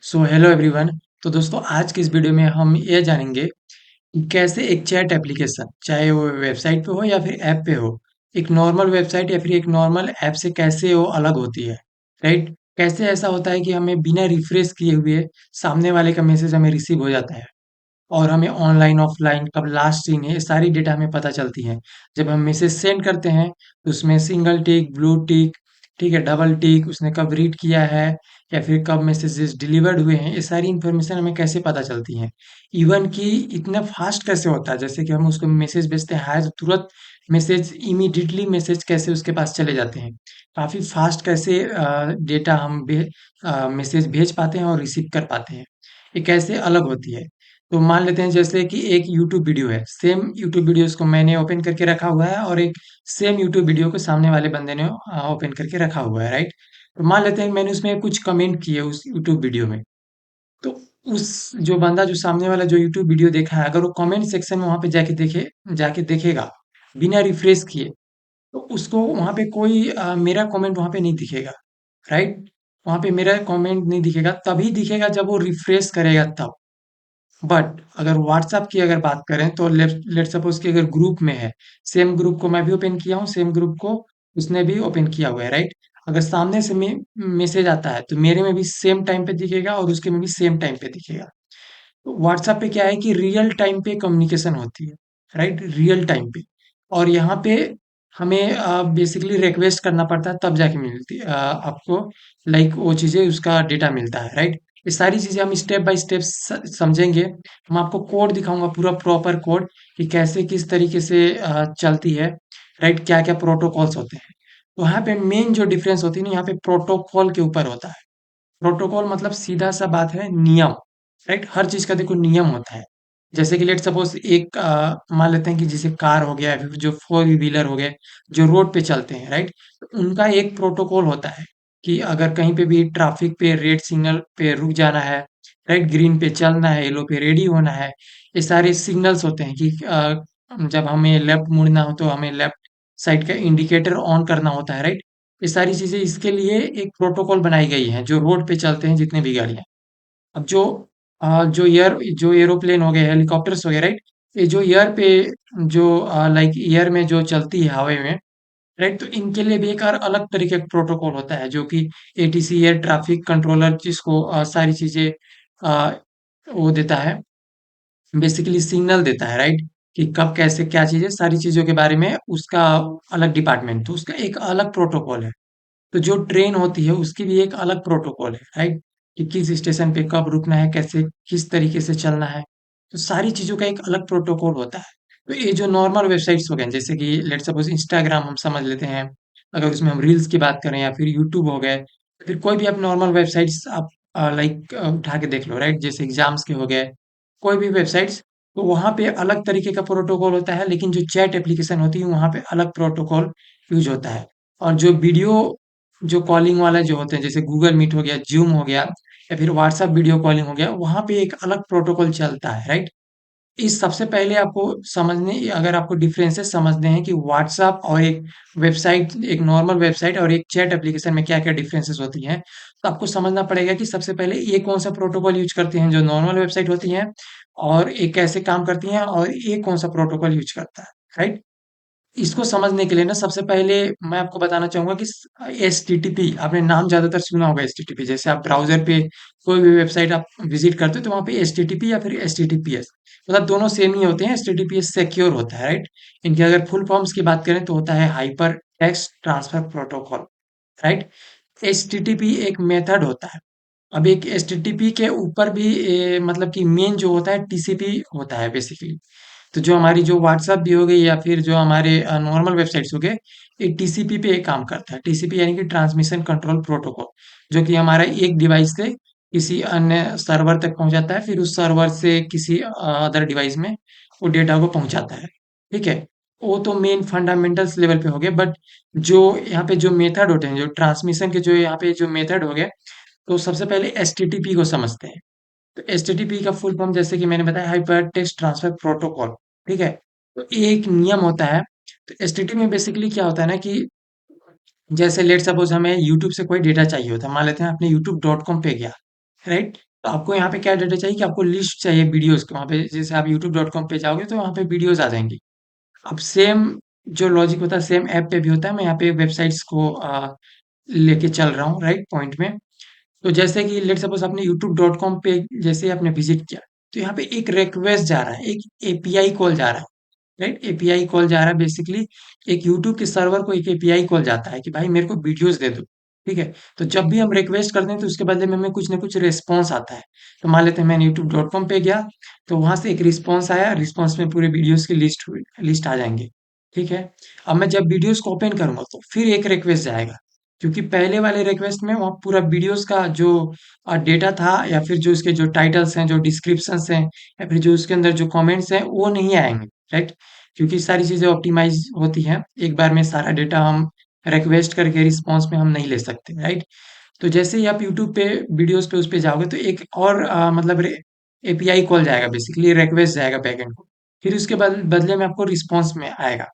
So hello everyone. तो दोस्तों आज की इस वीडियो में हम ये जानेंगे कि कैसे एक चैट एप्लीकेशन चाहे वो वेबसाइट पे हो या फिर ऐप पे हो, एक नॉर्मल वेबसाइट या फिर एक नॉर्मल ऐप से कैसे वो अलग होती है। राइट, कैसे ऐसा होता है कि हमें बिना रिफ्रेश किए हुए सामने वाले का मैसेज हमें रिसीव हो जाता है और हमें ऑनलाइन ऑफलाइन कब लास्ट सीन है ये सारी डेटा हमें पता चलती है। जब हम मैसेज सेंड करते हैं तो उसमें सिंगल टिक, ब्लू टिक, ठीक है, डबल टिक, उसने कब रीड किया है या फिर कब मैसेजेस डिलीवर्ड हुए हैं, ये सारी इन्फॉर्मेशन हमें कैसे पता चलती हैं। इवन कि इतना फास्ट कैसे होता है, जैसे कि हम उसको मैसेज भेजते हैं हाय तो तुरंत मैसेज इमीडिएटली मैसेज कैसे उसके पास चले जाते हैं। काफ़ी फास्ट कैसे डेटा हम मैसेज भेज पाते हैं और रिसीव कर पाते हैं, ये कैसे अलग होती है। तो मान लेते हैं जैसे कि एक यूट्यूब वीडियो है, सेम यूट्यूब वीडियोस को मैंने ओपन करके रखा हुआ है और एक सेम यूट्यूब वीडियो को सामने वाले बंदे ने ओपन करके रखा हुआ है, राइट। तो मान लेते हैं मैंने उसमें कुछ कमेंट किए उस यूट्यूब वीडियो में, तो उस जो बंदा जो सामने वाला जो यूट्यूब वीडियो देखा है, अगर वो कमेंट सेक्शन में वहां पे जाके देखेगा बिना रिफ्रेश किए, तो उसको वहां पे कोई मेरा कमेंट वहां पे नहीं दिखेगा, राइट। वहां पे मेरा कमेंट नहीं दिखेगा, तभी दिखेगा जब वो रिफ्रेश करेगा तब। बट अगर व्हाट्सएप की अगर बात करें तो लेट लेट सपोज कि अगर ग्रुप में है, सेम ग्रुप को मैं भी ओपन किया हूँ, सेम ग्रुप को उसने भी ओपन किया हुआ है, राइट। अगर सामने से मैसेज आता है तो मेरे में भी सेम टाइम पे दिखेगा और उसके में भी सेम टाइम पे दिखेगा। तो व्हाट्सएप पे क्या है कि रियल टाइम पे कम्युनिकेशन होती है, राइट, रियल टाइम पे। और यहाँ पे हमें बेसिकली रिक्वेस्ट करना पड़ता है तब जाके मिलती आपको, लाइक वो चीज़ें उसका डेटा मिलता है, राइट। ये सारी चीज़ें हम स्टेप बाय स्टेप समझेंगे। मैं आपको कोड दिखाऊंगा, पूरा प्रॉपर कोड कि कैसे किस तरीके से चलती है, राइट, क्या क्या प्रोटोकॉल्स होते हैं। तो यहाँ पे मेन जो डिफरेंस होती है ना, यहाँ पे प्रोटोकॉल के ऊपर होता है। प्रोटोकॉल मतलब सीधा सा बात है, नियम, राइट। हर चीज का देखो नियम होता है। जैसे कि लेट सपोज एक मान लेते हैं कि जैसे कार हो गया या फिर जो फोर व्हीलर हो गए जो रोड पे चलते हैं, राइट। तो उनका एक प्रोटोकॉल होता है कि अगर कहीं पे भी ट्रैफिक पे रेड सिग्नल पे रुक जाना है, राइट, ग्रीन पे चलना है, येलो पे रेडी होना है, ये सारे सिग्नल्स होते हैं कि जब हमें लेफ्ट मुड़ना हो तो हमें लेफ्ट साइड का इंडिकेटर ऑन करना होता है, राइट। ये सारी चीजें इसके लिए एक प्रोटोकॉल बनाई गई है जो रोड पे चलते हैं जितने भी गाड़ियां। अब जो एरोप्लेन हो गए, हेलीकॉप्टर्स हो गए, राइट, ये जो एयर पे जो लाइक एयर में जो चलती है हवा में, राइट, तो इनके लिए भी एक और अलग तरीके का प्रोटोकॉल होता है जो कि एटीसी एयर ट्रैफिक कंट्रोलर जिसको सारी चीजें अ, वो देता है, बेसिकली सिग्नल देता है, राइट, कि कब कैसे क्या चीजें सारी चीजों के बारे में उसका अलग डिपार्टमेंट, तो उसका एक अलग प्रोटोकॉल है। तो जो ट्रेन होती है उसकी भी एक अलग प्रोटोकॉल है, राइट, कि किस स्टेशन पे कब रुकना है, कैसे किस तरीके से चलना है। तो सारी चीज़ों का एक अलग प्रोटोकॉल होता है। तो ये जो नॉर्मल वेबसाइट्स हो गए जैसे कि लेट्स सपोज इंस्टाग्राम हम समझ लेते हैं, अगर उसमें हम रील्स की बात करें या फिर यूट्यूब हो गए, फिर कोई भी आप नॉर्मल वेबसाइट्स आप लाइक उठा के देख लो, राइट, जैसे एग्जाम्स के हो गए, कोई भी वेबसाइट्स, तो वहाँ पे अलग तरीके का प्रोटोकॉल होता है, लेकिन जो चैट एप्लीकेशन होती है वहाँ पे अलग प्रोटोकॉल यूज होता है। और जो वीडियो जो कॉलिंग वाला जो होते हैं जैसे गूगल मीट हो गया, जूम हो गया या फिर व्हाट्सएप वीडियो कॉलिंग हो गया, वहाँ पे एक अलग प्रोटोकॉल चलता है, राइट। इस सबसे पहले आपको समझने, अगर आपको डिफरेंसेस समझने हैं कि व्हाट्सएप और एक वेबसाइट, एक नॉर्मल वेबसाइट और एक चैट एप्लीकेशन में क्या क्या डिफरेंसेस होती हैं, तो आपको समझना पड़ेगा कि सबसे पहले ये कौन सा प्रोटोकॉल यूज करते हैं जो नॉर्मल वेबसाइट होती हैं और ये कैसे काम करती हैं और ये कौन सा प्रोटोकॉल यूज करता है, राइट। इसको समझने के लिए ना सबसे पहले मैं आपको बताना चाहूंगा कि एचटीटीपी, आपने नाम ज्यादातर सुना होगा एचटीटीपी, जैसे आप ब्राउजर पे कोई भी वेबसाइट आप विजिट करते हो तो वहां पे एचटीटीपी या फिर एचटीटीपीएस, मतलब दोनों सेम ही होते हैं। एचटीटीपीएस सिक्योर होता है, राइट। इनके अगर फुल फॉर्म्स की बात करें तो होता है hyper text transfer protocol, right. HTTP एक मेथड होता है। अब एक एचटीटीपी के ऊपर भी मतलब कि मेन जो होता है टीसीपी होता है बेसिकली। तो जो हमारी जो व्हाट्सएप भी हो गई या फिर जो हमारे नॉर्मल वेबसाइट्स हो गए, एक टीसीपी पे एक काम करता है। टीसीपी यानी कि ट्रांसमिशन कंट्रोल प्रोटोकॉल, जो कि हमारा एक डिवाइस से किसी अन्य सर्वर तक पहुंचाता है, फिर उस सर्वर से किसी अदर डिवाइस में वो डेटा को पहुंचाता है, ठीक है। वो तो मेन फंडामेंटल्स लेवल पे हो गए, बट जो यहाँ पे जो मेथड होते हैं, जो ट्रांसमिशन के जो यहाँ पे जो मेथड हो गए, तो सबसे पहले एचटीटीपी को समझते हैं। तो एचटीटीपी का फुल फॉर्म जैसे कि मैंने बताया हाइपर टेक्स्ट ट्रांसफर प्रोटोकॉल, ठीक है। तो एक नियम होता है। तो एचटीटीपी में बेसिकली क्या होता है ना कि जैसे लेट सपोज हमें यूट्यूब से कोई डेटा चाहिए होता है, मान लेते हैं आपने यूट्यूब डॉट कॉम पे गया, राइट। तो आपको यहाँ पे क्या डाटा चाहिए कि आपको लिस्ट चाहिए वीडियोज़ की, वहाँ पे जैसे आप यूट्यूब.com पे जाओगे तो वहाँ पे वीडियोज़ आ जाएँगी। अब सेम जो लॉजिक होता है सेम ऐप पे भी होता है। मैं यहाँ पे वेबसाइट्स को लेके चल रहा हूँ राइट पॉइंट में। तो जैसे कि लेट्स सपोज़ आपने यूट्यूब.com पे जैसे आपने विज़िट किया, तो यहाँ पे एक रिक्वेस्ट जा रहा है, एक एपीआई कॉल जा रहा है। राइट, एपीआई कॉल जा रहा है बेसिकली। एक यूट्यूब के सर्वर को एक एपीआई कॉल जाता है कि भाई मेरे को वीडियोस दे दो। ठीक है, तो जब भी हम रिक्वेस्ट करते हैं तो उसके बदले में हमें कुछ ना कुछ रिस्पॉन्स आता है। तो मान लेते हैं मैंने यूट्यूब.com पे गया, तो वहां से एक रिस्पॉन्स आया, रिस्पॉन्स में पूरे वीडियोस की लिस्ट आ जाएंगे। ठीक है, अब मैं जब वीडियोस को ओपन करूंगा तो फिर एक रिक्वेस्ट जाएगा, क्योंकि पहले वाले रिक्वेस्ट में वहाँ पूरा वीडियोस का जो डेटा था, या फिर जो इसके जो टाइटल्स हैं, जो डिस्क्रिप्शंस हैं, या फिर जो उसके अंदर जो कमेंट्स हैं, वो नहीं आएंगे। राइट, क्योंकि सारी चीज़ें ऑप्टिमाइज होती हैं, एक बार में सारा डेटा हम रिक्वेस्ट करके रिस्पॉन्स में हम नहीं ले सकते। राइट, तो जैसे ही आप यूट्यूब पे वीडियोस पे उस पे जाओगे तो एक और मतलब एपीआई कॉल जाएगा, बेसिकली रिक्वेस्ट जाएगा बैकएंड को, फिर उसके बदले में आपको रिस्पॉन्स में आएगा।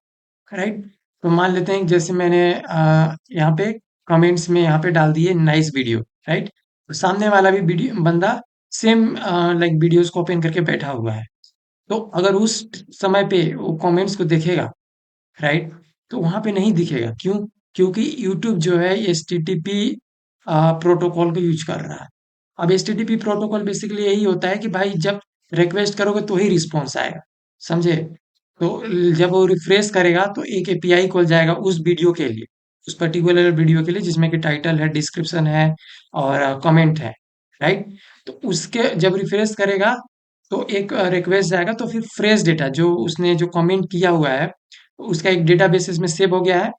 राइट, तो मान लेते हैं जैसे मैंने यहाँ पे कमेंट्स में यहाँ पे डाल दिए नाइस वीडियो। राइट, तो सामने वाला भी वीडियो बंदा सेम लाइक वीडियोस को ओपन करके बैठा हुआ है, तो अगर उस समय पे वो कमेंट्स को देखेगा, राइट, तो वहां पे नहीं दिखेगा। क्यों? क्योंकि यूट्यूब जो है ये एचटीटीपी प्रोटोकॉल को यूज कर रहा है। अब एचटीटीपी प्रोटोकॉल बेसिकली यही होता है कि भाई जब रिक्वेस्ट करोगे तो ही रिस्पॉन्स आएगा, समझे? तो जब वो रिफ्रेश करेगा तो एक एपीआई कॉल जाएगा उस वीडियो के लिए, उस पर्टिकुलर वीडियो के लिए जिसमें कि टाइटल है, डिस्क्रिप्शन है और कमेंट है। राइट, तो उसके जब रिफ्रेश करेगा तो एक रिक्वेस्ट जाएगा, तो फिर फ्रेश डेटा जो उसने जो कमेंट किया हुआ है उसका एक डेटाबेस में सेव हो गया है।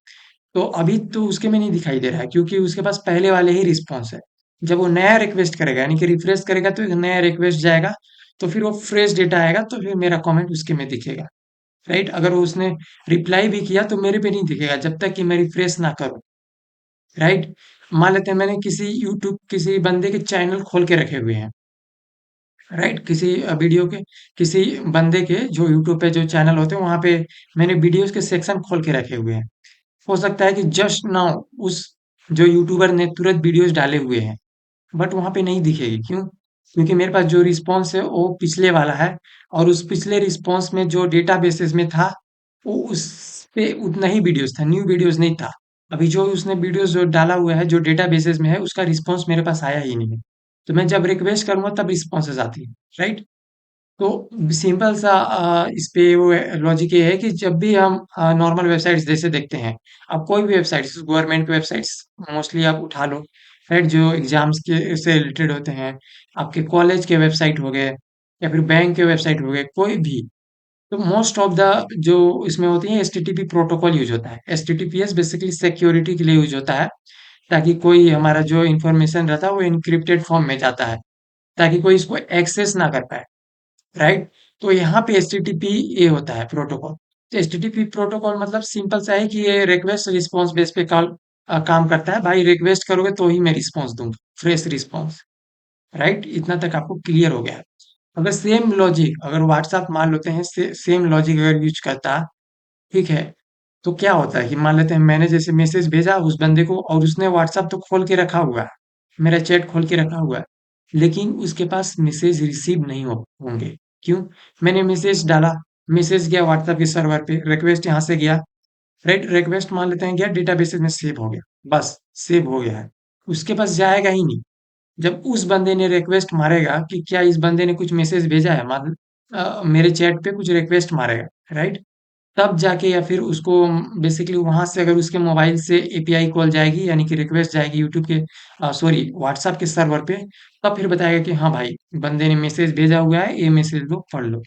तो अभी तो उसके में नहीं दिखाई दे रहा है, क्योंकि उसके पास पहले वाले ही रिस्पॉन्स है। जब वो नया रिक्वेस्ट करेगा यानी कि रिफ्रेश करेगा तो एक नया रिक्वेस्ट जाएगा, तो फिर वो फ्रेश डेटा आएगा, तो फिर मेरा कमेंट उसके में दिखेगा। राइट, अगर वो उसने रिप्लाई भी किया तो मेरे पे नहीं दिखेगा जब तक कि मैं रिफ्रेश ना करूं। राइट, मान लेते हैं मैंने किसी यूट्यूब किसी बंदे के चैनल खोल के रखे हुए हैं। राइट, किसी वीडियो के किसी बंदे के जो यूट्यूब पे जो चैनल होते हैं वहां पे मैंने वीडियोस के सेक्शन खोल के रखे हुए हैं। हो सकता है कि जस्ट नाउ उस जो यूट्यूबर ने तुरंत वीडियोस डाले हुए हैं, बट वहां पे नहीं दिखेगी। क्यों? क्योंकि मेरे पास जो रिस्पॉन्स है वो पिछले वाला है, और उस पिछले रिस्पॉन्स में जो डेटा बेसिस में था वो उस पे उतना ही वीडियोस था, न्यू वीडियोस नहीं था। अभी जो उसने वीडियोस जो डाला हुआ है जो डेटा बेसिस में है उसका रिस्पॉन्स मेरे पास आया ही नहीं है। तो मैं जब रिक्वेस्ट करूंगा तब रिस्पॉन्सेज आती है। राइट, तो सिंपल सा इस पे वो लॉजिक ये है कि जब भी हम नॉर्मल वेबसाइट्स जैसे देखते हैं, आप कोई भी वेबसाइट्स गवर्नमेंट वेबसाइट्स मोस्टली आप उठा लो, राइट, जो एग्जाम्स के से रिलेटेड होते हैं, आपके कॉलेज के वेबसाइट हो गए या फिर बैंक के वेबसाइट हो गए, कोई भी, तो मोस्ट ऑफ द जो इसमें होती है एचटीटीपी प्रोटोकॉल यूज होता है। एचटीटीपीएस बेसिकली सिक्योरिटी के लिए यूज होता है, ताकि कोई हमारा जो इंफॉर्मेशन रहता है वो इनक्रिप्टेड फॉर्म में जाता है, ताकि कोई इसको एक्सेस ना कर पाए। राइट, तो यहाँ पे एचटीटीपी ये होता है प्रोटोकॉल। तो एचटीटीपी प्रोटोकॉल मतलब सिंपल सा है कि ये रिक्वेस्ट रिस्पॉन्स बेस पे काम करता है। भाई रिक्वेस्ट करोगे तो ही मैं रिस्पॉन्स दूंगा, फ्रेश रिस्पॉन्स। राइट, इतना तक आपको क्लियर हो गया है। अगर सेम लॉजिक अगर व्हाट्सएप मान लेते हैं सेम लॉजिक अगर यूज करता, ठीक है, तो क्या होता है कि मान लेते हैं मैंने जैसे मैसेज भेजा उस बंदे को और उसने व्हाट्सएप तो खोल के रखा हुआ है, मेरा चैट खोल के रखा हुआ है, लेकिन उसके पास मैसेज रिसीव नहीं होंगे। क्यों? मैंने मैसेज डाला, मैसेज गया व्हाट्सएप के सर्वर पे, रिक्वेस्ट यहाँ से गया, राइट, रिक्वेस्ट मान लेते हैं गया डेटाबेस में सेव हो गया, बस सेव हो गया है, उसके पास जाएगा ही नहीं। जब उस बंदे ने रिक्वेस्ट मारेगा कि क्या इस बंदे ने कुछ मैसेज भेजा है, मान मेरे चैट पे कुछ रिक्वेस्ट मारेगा, राइट, तब जाके या फिर उसको बेसिकली वहां से अगर उसके मोबाइल से एपीआई कॉल जाएगी यानी कि रिक्वेस्ट जाएगी यूट्यूब के सॉरी व्हाट्सएप के सर्वर पे, तब फिर बताएगा कि हाँ भाई बंदे ने मैसेज भेजा हुआ है, ये मैसेज लो पढ़ लो।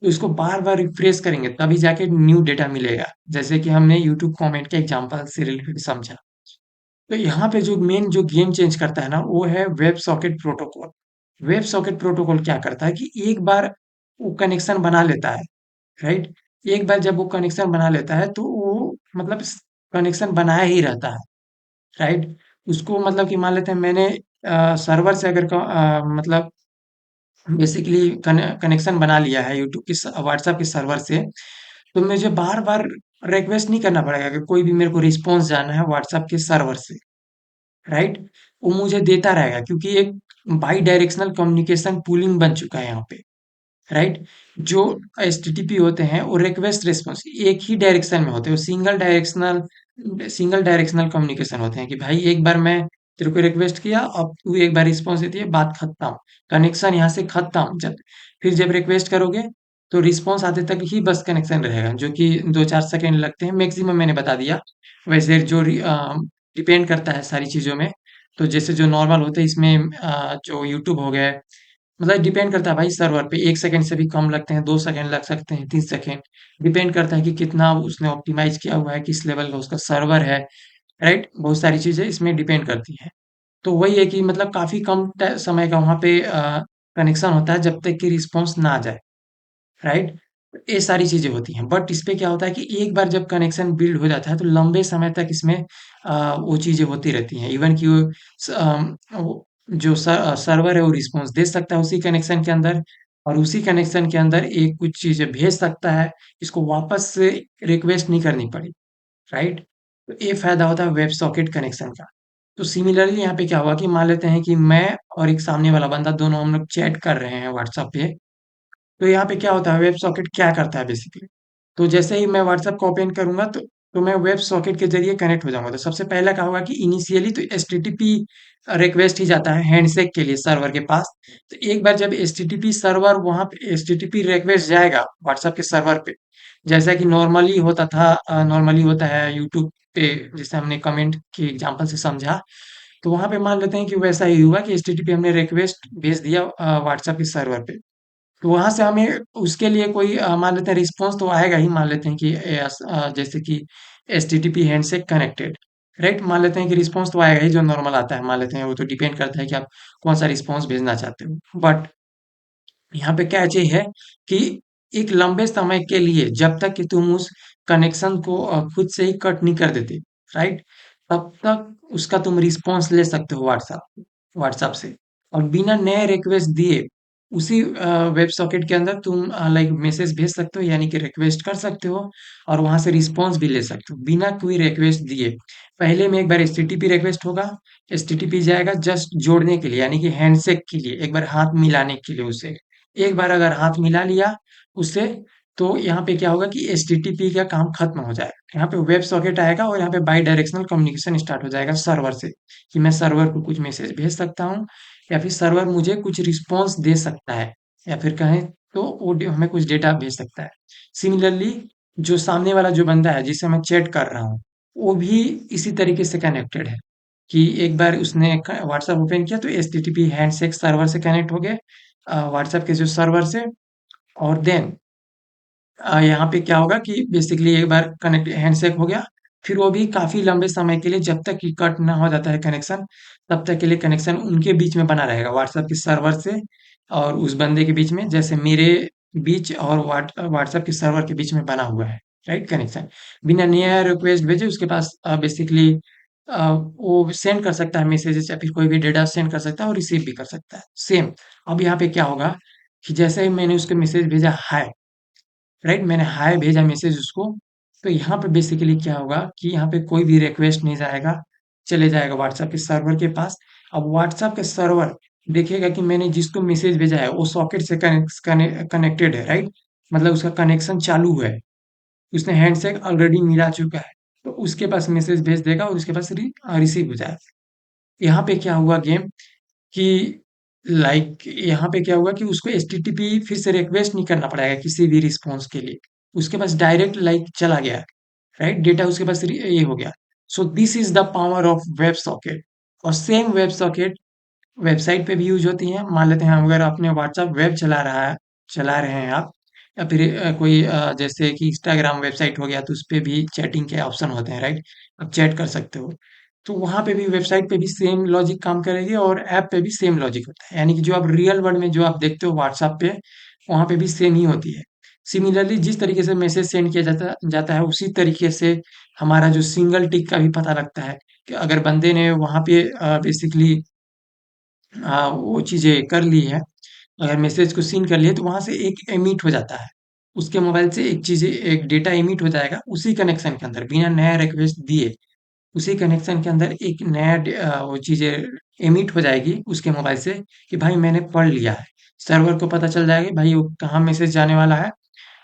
तो इसको बार बार रिफ्रेश करेंगे तभी जाके न्यू डेटा मिलेगा, जैसे कि हमने यूट्यूब कमेंट के एग्जांपल से रिलेटेड समझा। तो यहाँ पे जो मेन जो गेम चेंज करता है ना वो है web socket protocol. Web socket protocol क्या करता है कि एक बार वो कनेक्शन बना लेता है, राइट, एक बार जब वो कनेक्शन बना लेता है तो वो मतलब कनेक्शन बनाया ही रहता है। राइट, उसको मतलब कि मान लेते हैं मैंने सर्वर से अगर मतलब बेसिकली कनेक्शन बना लिया है यूट्यूब के व्हाट्सएप के सर्वर से, तो मुझे बार बार रिक्वेस्ट नहीं करना पड़ेगा कि कोई भी मेरे को रिस्पॉन्स जाना है व्हाट्सएप के सर्वर से। राइट, वो मुझे देता रहेगा, क्योंकि एक बाई डायरेक्शनल कम्युनिकेशन पूलिंग बन चुका है यहाँ पे, राइट। जो एचटीटीपी होते हैं वो रिक्वेस्ट रिस्पॉन्स एक ही डायरेक्शन में होते हैं, वो सिंगल डायरेक्शनल कम्युनिकेशन होते हैं कि भाई एक बार मैं तेरे को रिक्वेस्ट किया, अब तू एक बार रिस्पॉन्स देती है, बात खत्म, कनेक्शन यहाँ से खत्म। जब फिर जब रिक्वेस्ट करोगे तो रिस्पॉन्स आते तक ही बस कनेक्शन रहेगा, जो कि 2-4 सेकेंड लगते हैं मैक्सिमम, मैंने बता दिया। वैसे जो डिपेंड करता है सारी चीज़ों में, तो जैसे जो नॉर्मल होते हैं इसमें जो यूट्यूब हो गया, मतलब डिपेंड करता है भाई सर्वर पे, 1 सेकंड से भी कम लगते हैं, 2 सेकंड लग सकते हैं, 3 सेकंड, डिपेंड करता है कि कितना उसने ऑप्टिमाइज किया हुआ है, किस लेवल का उसका सर्वर है, राइट। बहुत सारी चीजें इसमें डिपेंड करती हैं। तो वही है कि मतलब काफी कम समय का वहां पे कनेक्शन होता है जब तक कि रिस्पॉन्स ना आ जाए, राइट। ये सारी चीजें होती हैं, बट इस पे क्या होता है कि एक बार जब कनेक्शन बिल्ड हो जाता है तो लंबे समय तक इसमें वो चीजें होती रहती हैं, इवन कि वो जो सर्वर है वो रिस्पॉन्स दे सकता है उसी कनेक्शन के अंदर, और उसी कनेक्शन के अंदर एक कुछ चीजें भेज सकता है, इसको वापस से रिक्वेस्ट नहीं करनी पड़ी, राइट। तो ये फायदा होता है वेब सॉकेट कनेक्शन का। तो सिमिलरली यहाँ पे क्या हुआ कि मान लेते हैं कि मैं और एक सामने वाला बंदा दोनों हम लोग चैट कर रहे हैं व्हाट्सएप पे। तो यहाँ पे क्या होता है, वेब सॉकेट क्या करता है बेसिकली, तो जैसे ही मैं व्हाट्सएप को ओपन करूंगा तो मैं वेब सॉकेट के जरिए कनेक्ट हो जाऊंगा। तो सबसे पहला क्या होगा कि इनिशियली तो एचटीटीपी रिक्वेस्ट ही जाता है हैंडशेक के लिए सर्वर के पास। तो एक बार जब एचटीटीपी सर्वर वहां पे एचटीटीपी रिक्वेस्ट जाएगा व्हाट्सएप के सर्वर पे, जैसा कि नॉर्मली होता था, नॉर्मली होता है यूट्यूब पे, जैसे हमने कमेंट के एग्जांपल से समझा, तो वहां पे मान लेते हैं कि वैसा ही हुआ कि एचटीटीपी हमने रिक्वेस्ट भेज दिया व्हाट्सएप के सर्वर पे। तो वहां से हमें उसके लिए कोई मान लेते हैं रिस्पॉन्स तो आएगा ही, मान लेते हैं कि जैसे कि H T T P hand से कनेक्टेड, राइट। मान लेते हैं कि रिस्पॉन्स तो आएगा ही जो नॉर्मल आता है, मान लेते हैं, वो तो डिपेंड करता है कि आप कौन सा रिस्पॉन्स भेजना चाहते हो। बट यहाँ पे क्या चीज है कि एक लंबे समय के लिए जब तक कि तुम उस कनेक्शन को खुद से ही कट नहीं कर देते, राइट, तब तक उसका तुम रिस्पॉन्स ले सकते हो व्हाट्सएप से, और बिना नए रिक्वेस्ट दिए उसी वेब सॉकेट के अंदर तुम लाइक मैसेज भेज सकते हो, यानी कि रिक्वेस्ट कर सकते हो, और वहां से रिस्पॉन्स भी ले सकते हो बिना कोई रिक्वेस्ट दिए। पहले में एक बार एचटीटीपी रिक्वेस्ट होगा, एचटीटीपी जाएगा जस्ट जोड़ने के लिए, यानी कि हैंडशेक के लिए, एक बार हाथ मिलाने के लिए उसे, एक बार अगर हाथ मिला लिया उससे, तो यहाँ पे क्या होगा कि एचटीटीपी का काम खत्म हो जाएगा, यहाँ पे वेब सॉकेट आएगा और यहाँ पे बाई डायरेक्शनल कम्युनिकेशन स्टार्ट हो जाएगा सर्वर से, कि मैं सर्वर को कुछ मैसेज भेज सकता हूँ, या फिर सर्वर मुझे कुछ रिस्पॉन्स दे सकता है, या फिर कहें तो वो हमें कुछ डेटा भेज सकता है। सिमिलरली जो सामने वाला जो बंदा है जिससे मैं चैट कर रहा हूँ, वो भी इसी तरीके से कनेक्टेड है, कि एक बार उसने व्हाट्सएप ओपन किया तो H T T P handshake server से कनेक्ट हो गए, व्हाट्सएप के जो सर्वर से, और देन यहाँ पे क्या होगा कि बेसिकली एक बार कनेक्ट हैंडशेक हो गया, फिर वो भी काफी लंबे समय के लिए जब तक कि कट ना हो जाता है कनेक्शन, तब तक के लिए कनेक्शन उनके बीच में बना रहेगा, व्हाट्सएप के सर्वर से और उस बंदे के बीच में, जैसे मेरे बीच और व्हाट्सएप के सर्वर के बीच में बना हुआ है, राइट, कनेक्शन। बिना नया रिक्वेस्ट भेजे उसके पास बेसिकली वो सेंड कर सकता है मैसेजेस, या फिर कोई भी डेटा सेंड कर सकता है और रिसीव भी कर सकता है, सेम। अब यहाँ पे क्या होगा कि जैसे ही मैंने उसको मैसेज भेजा हाय, राइट, मैंने हाय भेजा मैसेज उसको, तो यहाँ पे बेसिकली क्या होगा कि यहाँ पे कोई भी रिक्वेस्ट नहीं जाएगा, चले जाएगा व्हाट्सएप के सर्वर के पास। अब व्हाट्सएप के सर्वर देखेगा कि मैंने जिसको मैसेज भेजा है वो सॉकेट से कनेक्टेड है, राइट, मतलब उसका कनेक्शन चालू है, उसने हैंडशेक ऑलरेडी मिला चुका है, तो उसके पास मैसेज भेज देगा और उसके पास रिसीव हो जाएगा। यहाँ पे क्या हुआ गेम कि लाइक यहाँ पे क्या हुआ कि उसको एचटीटीपी फिर से रिक्वेस्ट नहीं करना पड़ेगा किसी भी रिस्पॉन्स के लिए, उसके पास डायरेक्ट लाइक चला गया, राइट, डेटा उसके पास ये हो गया। So this is the power of web socket. और सेम वेब सॉकेट वेबसाइट पे भी यूज होती है, मान लेते हैं अगर आपने व्हाट्सएप वेब चला रहे हैं आप, या फिर कोई जैसे कि इंस्टाग्राम वेबसाइट हो गया, तो उस पे भी चैटिंग के ऑप्शन होते हैं, राइट, आप चैट कर सकते हो। तो वहां पे भी वेबसाइट पे भी सेम लॉजिक काम करेगी, और ऐप पे भी सेम लॉजिक होता है, यानी कि जो आप रियल वर्ल्ड में जो आप देखते हो व्हाट्सएप पे, वहां पे भी सेम ही होती है। सिमिलरली जिस तरीके से मैसेज सेंड किया जाता है उसी तरीके से हमारा जो सिंगल टिक का भी पता लगता है, कि अगर बंदे ने वहां पे बेसिकली वो चीज़ें कर ली है, अगर मैसेज को सीन कर लिया, तो वहाँ से एक एमिट हो जाता है। उसके मोबाइल से एक डेटा एमिट हो जाएगा उसी कनेक्शन के अंदर, बिना नया रिक्वेस्ट दिए। उसी कनेक्शन के अंदर एक नया वो चीज़ें एमिट हो जाएगी उसके मोबाइल से कि भाई मैंने पढ़ लिया है। सर्वर को पता चल जाएगा भाई वो कहाँ मैसेज जाने वाला है,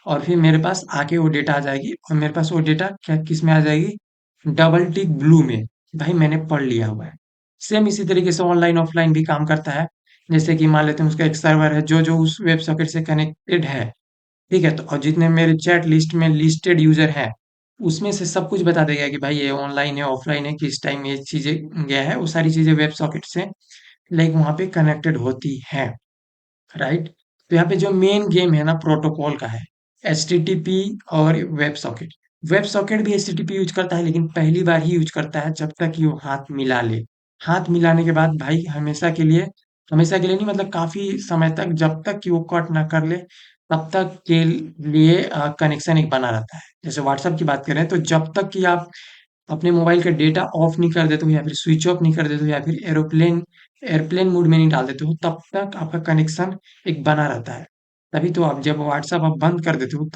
और फिर मेरे पास आके वो डेटा आ जाएगी, और मेरे पास वो डेटा क्या किस में आ जाएगी, डबल टिक ब्लू में, भाई मैंने पढ़ लिया हुआ है। सेम इसी तरीके से ऑनलाइन ऑफलाइन भी काम करता है। जैसे कि मान लेते हैं उसका एक सर्वर है जो जो उस वेब सॉकेट से कनेक्टेड है, ठीक है, तो और जितने मेरे चैट लिस्ट में लिस्टेड यूजर हैं उसमें से सब कुछ बता देगा कि भाई ये ऑनलाइन है ऑफलाइन है किस टाइम ये चीजें गया है, वो सारी चीजें वेब सॉकेट से लाइक वहां पे कनेक्टेड होती हैं, राइट। तो यहाँ पे जो मेन गेम है ना प्रोटोकॉल का है, एच टी टी पी और वेब सॉकेट। वेब सॉकेट भी H T T P use करता है, लेकिन पहली बार ही यूज करता है जब तक कि वो हाथ मिला ले। हाथ मिलाने के बाद भाई हमेशा के लिए नहीं, मतलब काफी समय तक, जब तक कि वो कट ना कर ले तब तक के लिए कनेक्शन एक बना रहता है। जैसे व्हाट्सएप की बात करें तो जब तक कि आप अपने मोबाइल का डेटा ऑफ नहीं कर देते हो, या फिर स्विच ऑफ नहीं कर देते हो, या फिर एरोप्लेन एयरप्लेन मोड में नहीं डाल देते हो, तब तक आपका कनेक्शन एक बना रहता है। तभी तो आप जब व्हाट्सएप आप बंद कर देते हो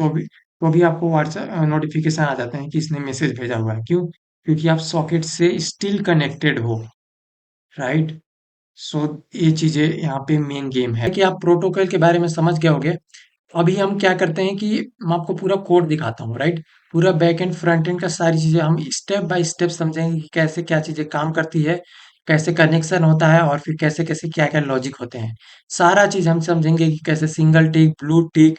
तो भी आपको व्हाट्सएप नोटिफिकेशन आ जाते हैं कि इसने मैसेज भेजा हुआ है। क्यों? क्योंकि आप सॉकेट से स्टिल कनेक्टेड हो, राइट। सो ये चीजें यहाँ पे मेन गेम है कि आप प्रोटोकॉल के बारे में समझ गए होगे। अभी हम क्या करते हैं कि मैं आपको पूरा कोड दिखाता हूँ, राइट। पूरा बैक एंड फ्रंट एंड का सारी चीजें हम स्टेप बाय स्टेप समझेंगे कि कैसे क्या चीजें काम करती है, कैसे कनेक्शन होता है, और फिर कैसे कैसे क्या क्या लॉजिक होते हैं। सारा चीज हम समझेंगे कि कैसे सिंगल टिक, ब्लू टिक,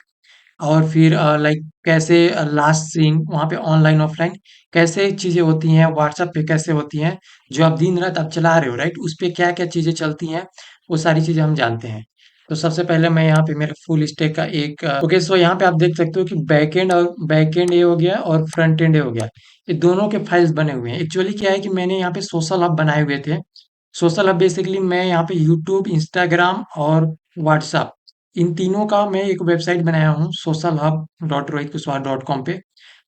और फिर लाइक कैसे लास्ट सीन वहाँ पे ऑनलाइन ऑफलाइन कैसे चीजें होती हैं, व्हाट्सएप पे कैसे होती हैं, जो आप दिन रात आप चला रहे हो, राइट, उस पे क्या क्या चीजें चलती हैं, वो सारी चीजें हम जानते हैं। तो सबसे पहले मैं यहाँ पे मेरे फुल स्टैक का एक ओके, सो यहाँ पे आप देख सकते हो कि बैक एंड ए हो गया और फ्रंट एंड ए हो गया। ये दोनों के फाइल्स बने हुए हैं। एक्चुअली क्या है कि मैंने यहाँ पे सोशल हब बनाए हुए थे। सोशल हब बेसिकली मैं यहाँ पे यूट्यूब, इंस्टाग्राम और व्हाट्सएप, इन तीनों का मैं एक वेबसाइट बनाया हूँ, social hub dot Rohit Kushwaha dot com पे।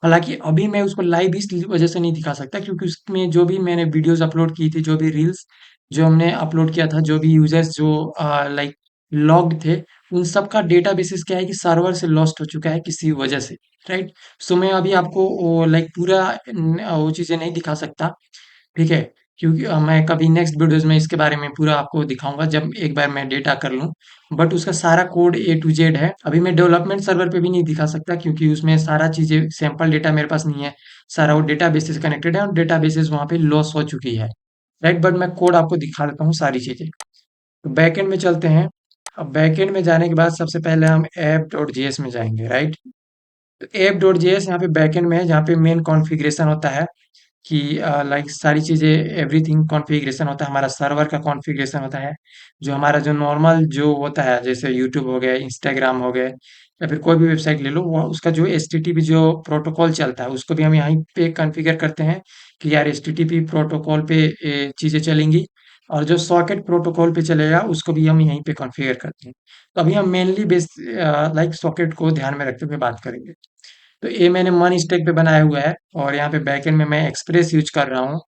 हालांकि अभी मैं उसको लाइव इस वजह से नहीं दिखा सकता क्योंकि उसमें जो भी मैंने वीडियोस अपलोड की थी, जो भी रील्स जो हमने अपलोड किया था, जो भी यूजर्स जो लाइक लॉग्ड थे, उन सब का डेटा बेसिस क्या है कि सर्वर से लॉस्ट हो चुका है किसी वजह से, राइट। सो मैं अभी आपको लाइक पूरा वो चीजें नहीं दिखा सकता, ठीक है, क्योंकि मैं कभी नेक्स्ट वीडियोस में इसके बारे में पूरा आपको दिखाऊंगा जब एक बार मैं डेटा कर लूँ। बट उसका सारा कोड ए टू जेड है। अभी मैं डेवलपमेंट सर्वर पे भी नहीं दिखा सकता क्योंकि उसमें सारा चीजें सैंपल डेटा मेरे पास नहीं है। सारा वो डेटा बेसिस कनेक्टेड है और डेटा बेसिस वहाँ पे लॉस हो चुकी है, राइट। बट मैं कोड आपको दिखा देता हूँ सारी चीजें। तो बैकएंड में चलते हैं। अब बैकएंड में जाने के बाद सबसे पहले हम ऐप डॉट जेएस में जाएंगे, राइट। तो ऐप डॉट जेएस यहाँ पे बैकएंड में है, जहाँ पे मेन कॉन्फ़िगरेशन होता है कि लाइक सारी चीज़ें, एवरीथिंग कॉन्फ़िगरेशन होता है, हमारा सर्वर का कॉन्फ़िगरेशन होता है, जो हमारा जो नॉर्मल जो होता है, जैसे यूट्यूब हो गया, इंस्टाग्राम हो गए, या फिर कोई भी वेबसाइट ले लो, वो उसका जो एचटीटीपी जो प्रोटोकॉल चलता है, उसको भी हम यहीं पे कॉन्फ़िगर करते हैं कि यार एचटीटीपी प्रोटोकॉल पे चीज़ें चलेंगी, और जो सॉकेट प्रोटोकॉल पे चलेगा, उसको भी हम यहीं पे कॉन्फ़िगर करते हैं। तो अभी हम मेनली लाइक सॉकेट को ध्यान में रखते हुए बात करेंगे। तो ये मैंने मन स्टैक पे बनाया हुआ है, और यहाँ पे बैकएंड में मैं एक्सप्रेस यूज कर रहा हूँ,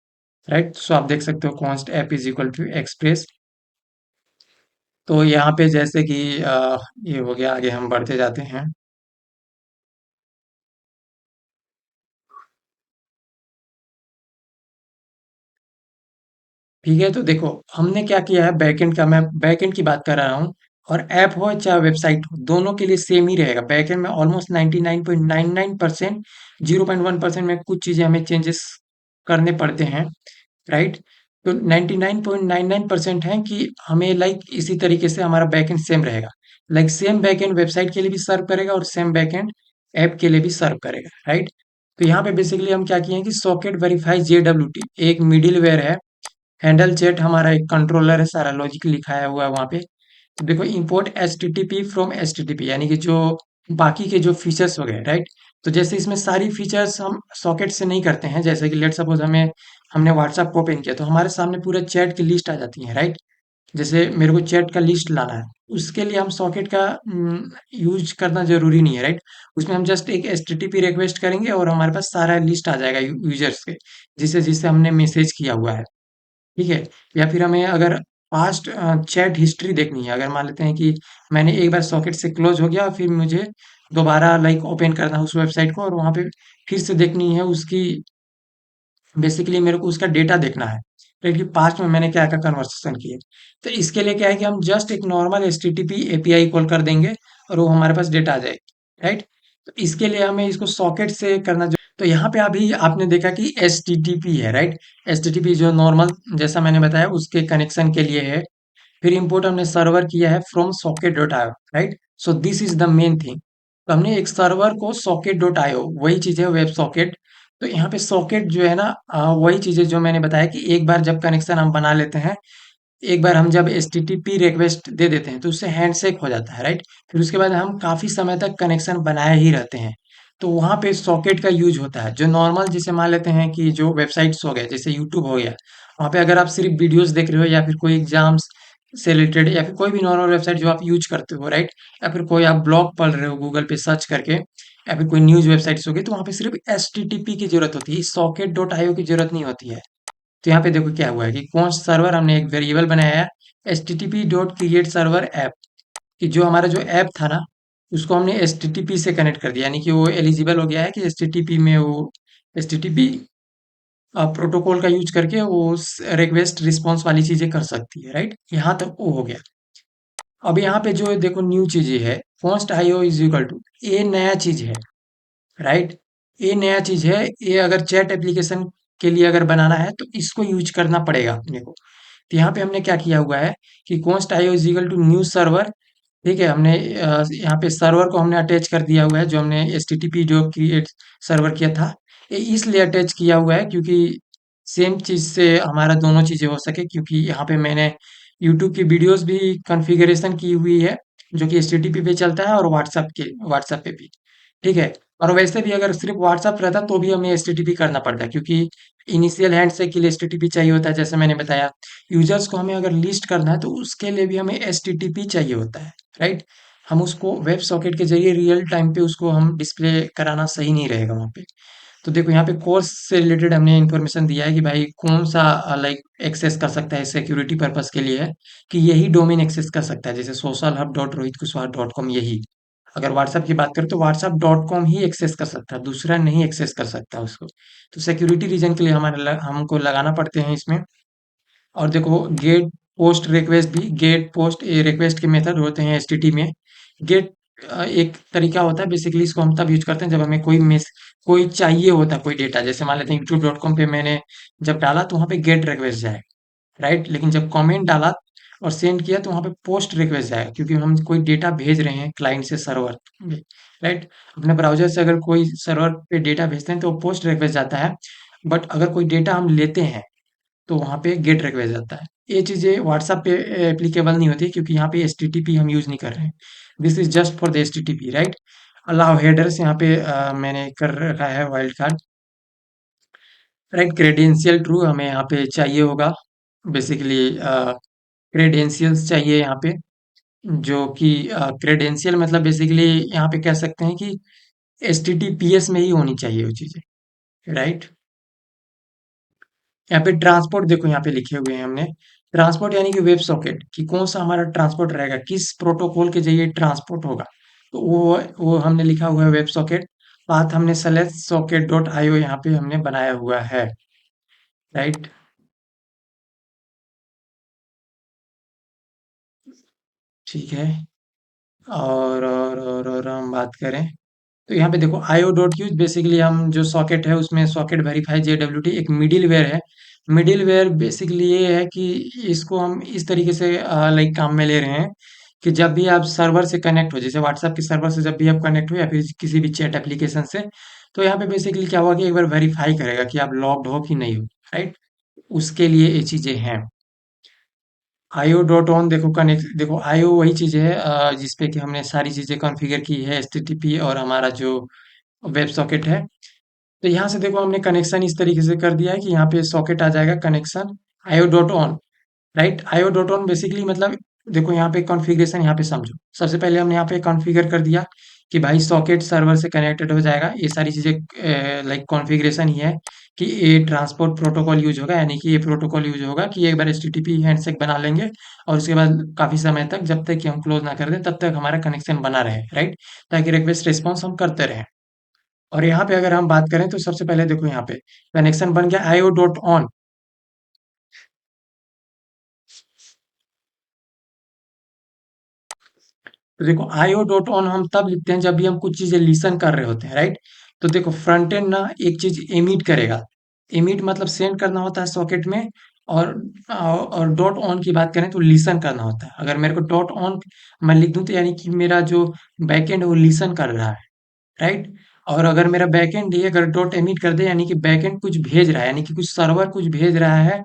राइट। सो आप देख सकते हो const app is equal to express. तो यहाँ पे जैसे कि ये हो गया, आगे हम बढ़ते जाते हैं। ठीक है, तो देखो हमने क्या किया है, बैकएंड का मैं बैकएंड की बात कर रहा हूँ, और ऐप हो चाहे वेबसाइट हो, दोनों के लिए सेम ही रहेगा। बैकएंड में ऑलमोस्ट 99.99%, 0.1% में कुछ चीजें हमें चेंजेस करने पड़ते हैं, राइट। तो 99.99% है कि हमें लाइक इसी तरीके से हमारा बैकएंड सेम रहेगा। लाइक सेम बैकएंड वेबसाइट के लिए भी सर्व करेगा और सेम बैकएंड ऐप के लिए भी सर्व करेगा, राइट। तो यहाँ पे बेसिकली हम क्या किए हैं कि सॉकेट वेरीफाई JWT एक मिडिलवेयर है। हैंडल चैट हमारा एक कंट्रोलर है, सारा लॉजिक लिखाया हुआ है वहाँ पे। तो देखो import H T T P from H T T P, यानी कि जो बाकी के जो फीचर्स हो गए, राइट। तो जैसे इसमें सारी फीचर्स हम सॉकेट से नहीं करते हैं, जैसे कि लेट सपोज हमने व्हाट्सएप को ओपन किया तो हमारे सामने पूरा चैट की लिस्ट आ जाती है, राइट। जैसे मेरे को चैट का लिस्ट लाना है, उसके लिए हम सॉकेट का यूज करना जरूरी नहीं है, राइट। उसमें हम जस्ट एक H T T P request करेंगे और हमारे पास सारा लिस्ट आ जाएगा यूजर्स के, जिसे जिससे हमने मैसेज किया हुआ है, ठीक है। या फिर हमें अगर पास्ट चैट हिस्ट्री देखनी है, अगर मान लेते हैं कि मैंने एक बार सॉकेट से क्लोज हो गया, फिर मुझे दोबारा लाइक ओपन करना है उस वेबसाइट को और वहां पे फिर से देखनी है उसकी बेसिकली मेरे को उसका डेटा देखना है, राइट, कि पास्ट में मैंने क्या क्या कन्वर्सेशन किए। तो इसके लिए क्या है कि हम जस्ट एक normal H T T P API call कर देंगे और वो हमारे पास डेटा आ जाएगी, राइट। तो इसके लिए हमें इसको सॉकेट से करना जो, तो यहाँ पे अभी आपने देखा कि एच टी टी पी है, right. H T T P जो नॉर्मल जैसा मैंने बताया उसके कनेक्शन के लिए है। फिर इंपोर्ट हमने सर्वर किया है from socket dot IO, right. So this is the main thing. तो हमने एक सर्वर को सॉकेट डॉट आईओ, वही चीज है वेब सॉकेट। तो यहाँ पे सॉकेट जो है ना, वही चीज है जो मैंने बताया कि एक बार जब कनेक्शन हम बना लेते हैं, एक बार हम जब H T T P request दे देते हैं तो उससे हैंडशेक हो जाता है, राइट। फिर उसके बाद हम काफी समय तक कनेक्शन बनाए ही रहते हैं। तो वहाँ पे सॉकेट का यूज होता है, जो नॉर्मल जैसे मान लेते हैं कि जो वेबसाइट्स हो गए जैसे यूट्यूब हो गया, वहाँ पे अगर आप सिर्फ वीडियोस देख रहे हो या फिर कोई एग्जाम्स से रिलेटेड या फिर कोई भी नॉर्मल वेबसाइट जो आप यूज करते हो, राइट, या फिर कोई आप ब्लॉग पढ़ रहे हो गूगल पे सर्च करके, या फिर कोई न्यूज वेबसाइट्स हो गई, तो वहाँ पे सिर्फ एच टी टी पी की जरूरत होती है, सॉकेट डॉट आईओ की जरूरत नहीं होती है। तो यहाँ पे देखो क्या हुआ है कि कौन सर्वर हमने एक वेरिएबल बनाया है, H T T P dot create server app, कि जो हमारा जो ऐप था ना उसको हमने एच टी टी पी से कनेक्ट कर दिया, यानी कि वो एलिजिबल हो गया है कि एच टी टी पी में वो H T T P protocol का यूज करके वो रिक्वेस्ट रिस्पॉन्स वाली चीजें कर सकती है, राइट। यहाँ तक वो हो गया। अब यहाँ पे जो देखो न्यू चीजें है, first IO is equal to, ये नया चीज है, राइट। ये नया चीज है, ये अगर चैट एप्लीकेशन के लिए अगर बनाना है तो इसको यूज करना पड़ेगा अपने को। तो यहाँ पे हमने क्या किया हुआ है कि const IO is equal to new server, ठीक है। हमने यहाँ पे सर्वर को हमने अटैच कर दिया हुआ है, जो हमने एच टी टी पी जो क्रिएट सर्वर किया था, ये इसलिए अटैच किया हुआ है क्योंकि सेम चीज से हमारा दोनों चीजें हो सके, क्योंकि यहाँ पे मैंने यूट्यूब की वीडियोस भी कॉन्फ़िगरेशन की हुई है जो कि एच टी टी पी पे चलता है, और व्हाट्सएप पे भी, ठीक है। और वैसे भी अगर सिर्फ व्हाट्सएप रहता तो भी हमें एच टी टी पी करना पड़ता, क्योंकि इनिशियल हैंडशेक के लिए एच टी टी पी चाहिए होता है, जैसे मैंने बताया। यूजर्स को हमें अगर लिस्ट करना है तो उसके लिए भी हमें एच टी टी पी चाहिए होता है, राइट। हम उसको वेब सॉकेट के जरिए रियल टाइम पे उसको हम डिस्प्ले कराना सही नहीं रहेगा वहाँ पे। तो देखो यहाँ पे कोर्स से रिलेटेड हमने इन्फॉर्मेशन दिया है कि भाई कौन सा लाइक एक्सेस कर सकता है सिक्योरिटी पर्पस के लिए है, कि यही डोमेन एक्सेस कर सकता है, जैसे social hub dot Rohit Kushwaha dot com, यही। अगर व्हाट्सएप की बात करें तो व्हाट्सएप डॉट कॉम ही एक्सेस कर सकता है, दूसरा नहीं एक्सेस कर सकता उसको। तो सिक्योरिटी रीजन के लिए हमको लगाना पड़ते हैं इसमें। और देखो गेट पोस्ट रिक्वेस्ट भी, गेट पोस्ट ये रिक्वेस्ट के मेथड होते हैं एचटीटी में। गेट एक तरीका होता है, बेसिकली इसको हम तब यूज करते हैं जब हमें कोई चाहिए होता है कोई डेटा, जैसे मान लेते हैं youtube.com पे मैंने जब डाला तो वहाँ पे गेट रिक्वेस्ट जाए, राइट। लेकिन जब कमेंट डाला और सेंड किया तो वहाँ पे पोस्ट रिक्वेस्ट जाएगा, क्योंकि हम कोई डेटा भेज रहे हैं क्लाइंट से सर्वर में, राइट। अपने ब्राउजर से अगर कोई सर्वर पे डेटा भेजते हैं तो पोस्ट रिक्वेस्ट जाता है। बट अगर कोई डेटा हम लेते हैं तो वहाँ पे गेट रिक्वेस्ट जाता है। ये चीज़ें व्हाट्सएप पे एप्लीकेबल नहीं होती, क्योंकि यहाँ पे एच टी टी पी हम यूज़ नहीं कर रहे हैं। This is just for the H T T P, right. Allow headers यहाँ पे मैंने कर रखा है wild card, right. Credential true हमें यहाँ पे चाहिए होगा, बेसिकली क्रेडेंशियल्स चाहिए यहाँ पे, जो कि क्रेडेंशियल मतलब बेसिकली यहाँ पे कह सकते हैं कि एचटीटीपीएस में ही होनी चाहिए वो चीजें, राइट। यहाँ पे ट्रांसपोर्ट देखो यहाँ पे लिखे हुए हैं हमने, ट्रांसपोर्ट यानी कि वेब सॉकेट, कि कौन सा हमारा ट्रांसपोर्ट रहेगा, किस प्रोटोकॉल के जरिए ट्रांसपोर्ट होगा। तो वो हमने लिखा हुआ है वेब सॉकेट। पाथ हमने सेलेक्ट सॉकेट डॉट आईओ यहाँ पे हमने बनाया हुआ है, राइट। ठीक है। और हम बात करें तो यहाँ पे देखो आईओ डॉट यूज, बेसिकली हम जो सॉकेट है उसमें सॉकेट वेरीफाई जेडब्ल्यूटी एक मिडिल वेयर है। मिडिल वेयर बेसिकली ये है कि इसको हम इस तरीके से लाइक काम में ले रहे हैं कि जब भी आप सर्वर से कनेक्ट हो, जैसे व्हाट्सएप के सर्वर से जब भी आप कनेक्ट हो या फिर किसी भी चैट एप्लीकेशन से, तो यहाँ पे बेसिकली क्या होगा कि एक बार वेरीफाई करेगा कि आप लॉग्ड हो कि नहीं हो, राइट। उसके लिए ये चीजें हैं। आईओ डॉट ऑन देखो कनेक्ट, देखो आईओ वही चीज है जिसपे कि हमने सारी चीजें कॉन्फ़िगर की है, एचटीटीपी और हमारा जो वेब सॉकेट है। तो यहाँ से देखो हमने कनेक्शन इस तरीके से कर दिया है कि यहाँ पे सॉकेट आ जाएगा connection IO dot on, right. IO dot on basically मतलब देखो यहाँ पे कॉन्फ़िगरेशन यहाँ पे समझो। सबसे पहले हमने यहाँ पे कॉन्फ़िगर कर दिया कि भाई सॉकेट सर्वर से कनेक्टेड हो जाएगा, ये सारी चीज़ें लाइक कॉन्फ़िगरेशन ही है कि ये ट्रांसपोर्ट प्रोटोकॉल यूज होगा, यानी कि ये प्रोटोकॉल यूज होगा कि एक बार एचटीटीपी हैंडशेक बना लेंगे और उसके बाद काफ़ी समय तक जब तक कि हम क्लोज ना कर दें तब तक हमारा कनेक्शन बना रहे, राइट, ताकि रिक्वेस्ट रिस्पॉन्स हम करते रहें। और यहाँ पे अगर हम बात करें तो सबसे पहले देखो यहाँ पे कनेक्शन बन गया आईओ डॉट ऑन। तो देखो आईओ डॉट ऑन हम तब लिखते हैं जब भी हम कुछ चीजें लिसन कर रहे होते हैं, राइट। तो देखो फ्रंट एंड ना एक चीज एमिट करेगा। एमिट मतलब सेंड करना होता है सॉकेट में। और डॉट ऑन की बात करें तो लिसन करना होता है। अगर मेरे को डॉट ऑन मैं लिख दूं तो यानी कि मेरा जो बैकएंड है वो लिसन कर रहा है, राइट। और अगर मेरा बैकएंड ही अगर डॉट एमिट कर दे यानी कि बैकएंड कुछ भेज रहा है, यानी कि कुछ सर्वर कुछ भेज रहा है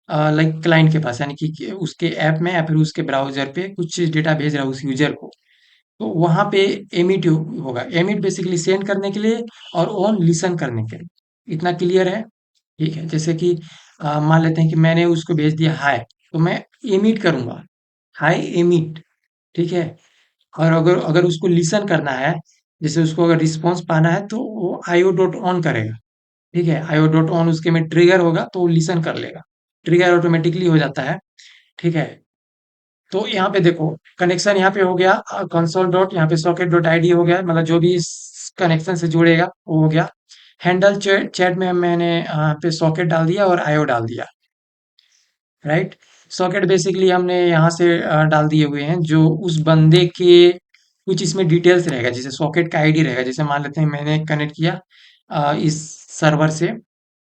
लाइक क्लाइंट के पास, यानी कि उसके ऐप में या फिर उसके ब्राउजर पे कुछ डेटा भेज रहा है उस यूजर को। तो वहां पे एमिट होगा। एमिट बेसिकली सेंड करने के लिए और ऑन लिसन करने के लिए। इतना क्लियर है? ठीक है। जैसे कि मान लेते हैं कि मैंने उसको भेज दिया हाय, तो मैं एमिट करूंगा, हाय एमिट। ठीक है। और अगर अगर उसको लिसन करना है, जैसे उसको अगर रिस्पॉन्स पाना है तो वो आईओ डॉट ऑन करेगा। ठीक है। आईओ डॉट ऑन उसके में ट्रिगर होगा तो वो लिसन कर लेगा। ट्रिगर ऑटोमेटिकली हो जाता है। ठीक है। तो यहाँ पे देखो कनेक्शन यहाँ पे हो गया कंसोल डॉट, यहाँ पे सॉकेट डॉट आईडी हो गया, मतलब जो भी इस कनेक्शन से जुड़ेगा वो हो गया। हैंडल चैट चैट में मैंने यहाँ पे सॉकेट डाल दिया और आईओ डाल दिया, राइट। सॉकेट बेसिकली हमने यहाँ से डाल दिए हुए हैं जो उस बंदे के कुछ इसमें डिटेल्स रहेगा, जैसे सॉकेट का आईडी रहेगा। जैसे मान लेते हैं मैंने कनेक्ट किया इस सर्वर से।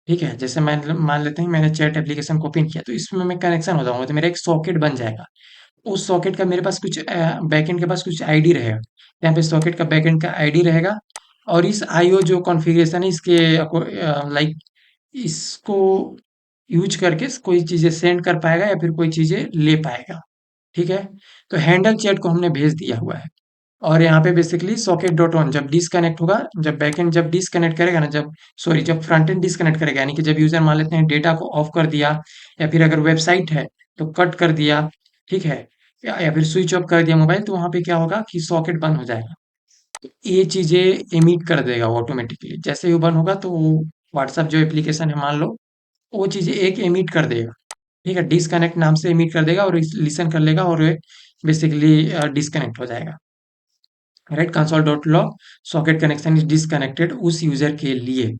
ठीक है। जैसे मान मान लेते हैं मैंने चैट एप्लीकेशन को ओपन किया तो इसमें मैं कनेक्शन हो जाऊंगा तो मेरा एक सॉकेट बन जाएगा। उस सॉकेट का मेरे पास कुछ बैकएंड के पास कुछ आईडी रहेगा। यहाँ पे सॉकेट का बैकएंड का आईडी रहेगा। और इस आईओ जो कॉन्फ़िगरेशन है इसके लाइक इसको यूज करके कोई चीजें सेंड कर पाएगा या फिर कोई चीजें ले पाएगा। ठीक है। तो हैंडल चैट को हमने भेज दिया हुआ है। और यहाँ पे बेसिकली सॉकेट डॉट ऑन जब डिसकनेक्ट होगा, जब बैकएंड जब डिसकनेक्ट करेगा ना, जब सॉरी जब फ्रंट एंड डिसकनेक्ट करेगा, यानी कि जब यूजर मान लेते हैं डेटा को ऑफ कर दिया या फिर अगर वेबसाइट है तो कट कर दिया। ठीक है। या फिर स्विच ऑफ कर दिया मोबाइल, तो वहां पे क्या होगा कि सॉकेट बंद हो जाएगा। ये चीजें इमिट कर देगा ऑटोमेटिकली। जैसे ही वो बंद होगा तो व्हाट्सएप जो एप्लीकेशन है मान लो, वो चीजें एक इमिट कर देगा। ठीक है। डिसकनेक्ट नाम से इमिट कर देगा और लिसन कर लेगा और बेसिकली डिसकनेक्ट हो जाएगा, right. Console dot log socket connection is disconnected उस यूजर के लिए।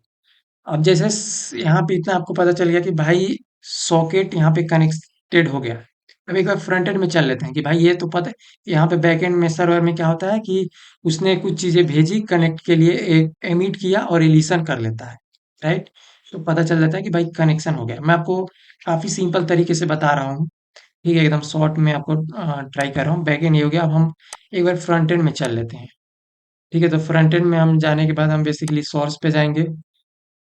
अब जैसे यहाँ पे इतना आपको पता चल गया कि भाई सॉकेट यहाँ पे कनेक्टेड हो गया। अब एक बार फ्रंट एंड में चल लेते हैं कि भाई ये तो पता है यहाँ पे बैक एंड में सर्वर में क्या होता है कि उसने कुछ चीजें भेजी कनेक्ट के लिए, एक एमिट किया और रिलीसन कर लेता है, राइट। तो पता चल जाता है कि भाई कनेक्शन हो गया। मैं आपको काफी सिंपल तरीके से बता रहा हूँ। ठीक है। एकदम शॉर्ट में आपको ट्राई कर रहा हूँ। बैक एंड ये हो गया। अब हम एक बार फ्रंट एंड में चल लेते हैं। ठीक है। तो फ्रंट एंड में हम जाने के बाद हम बेसिकली सोर्स पे जाएंगे।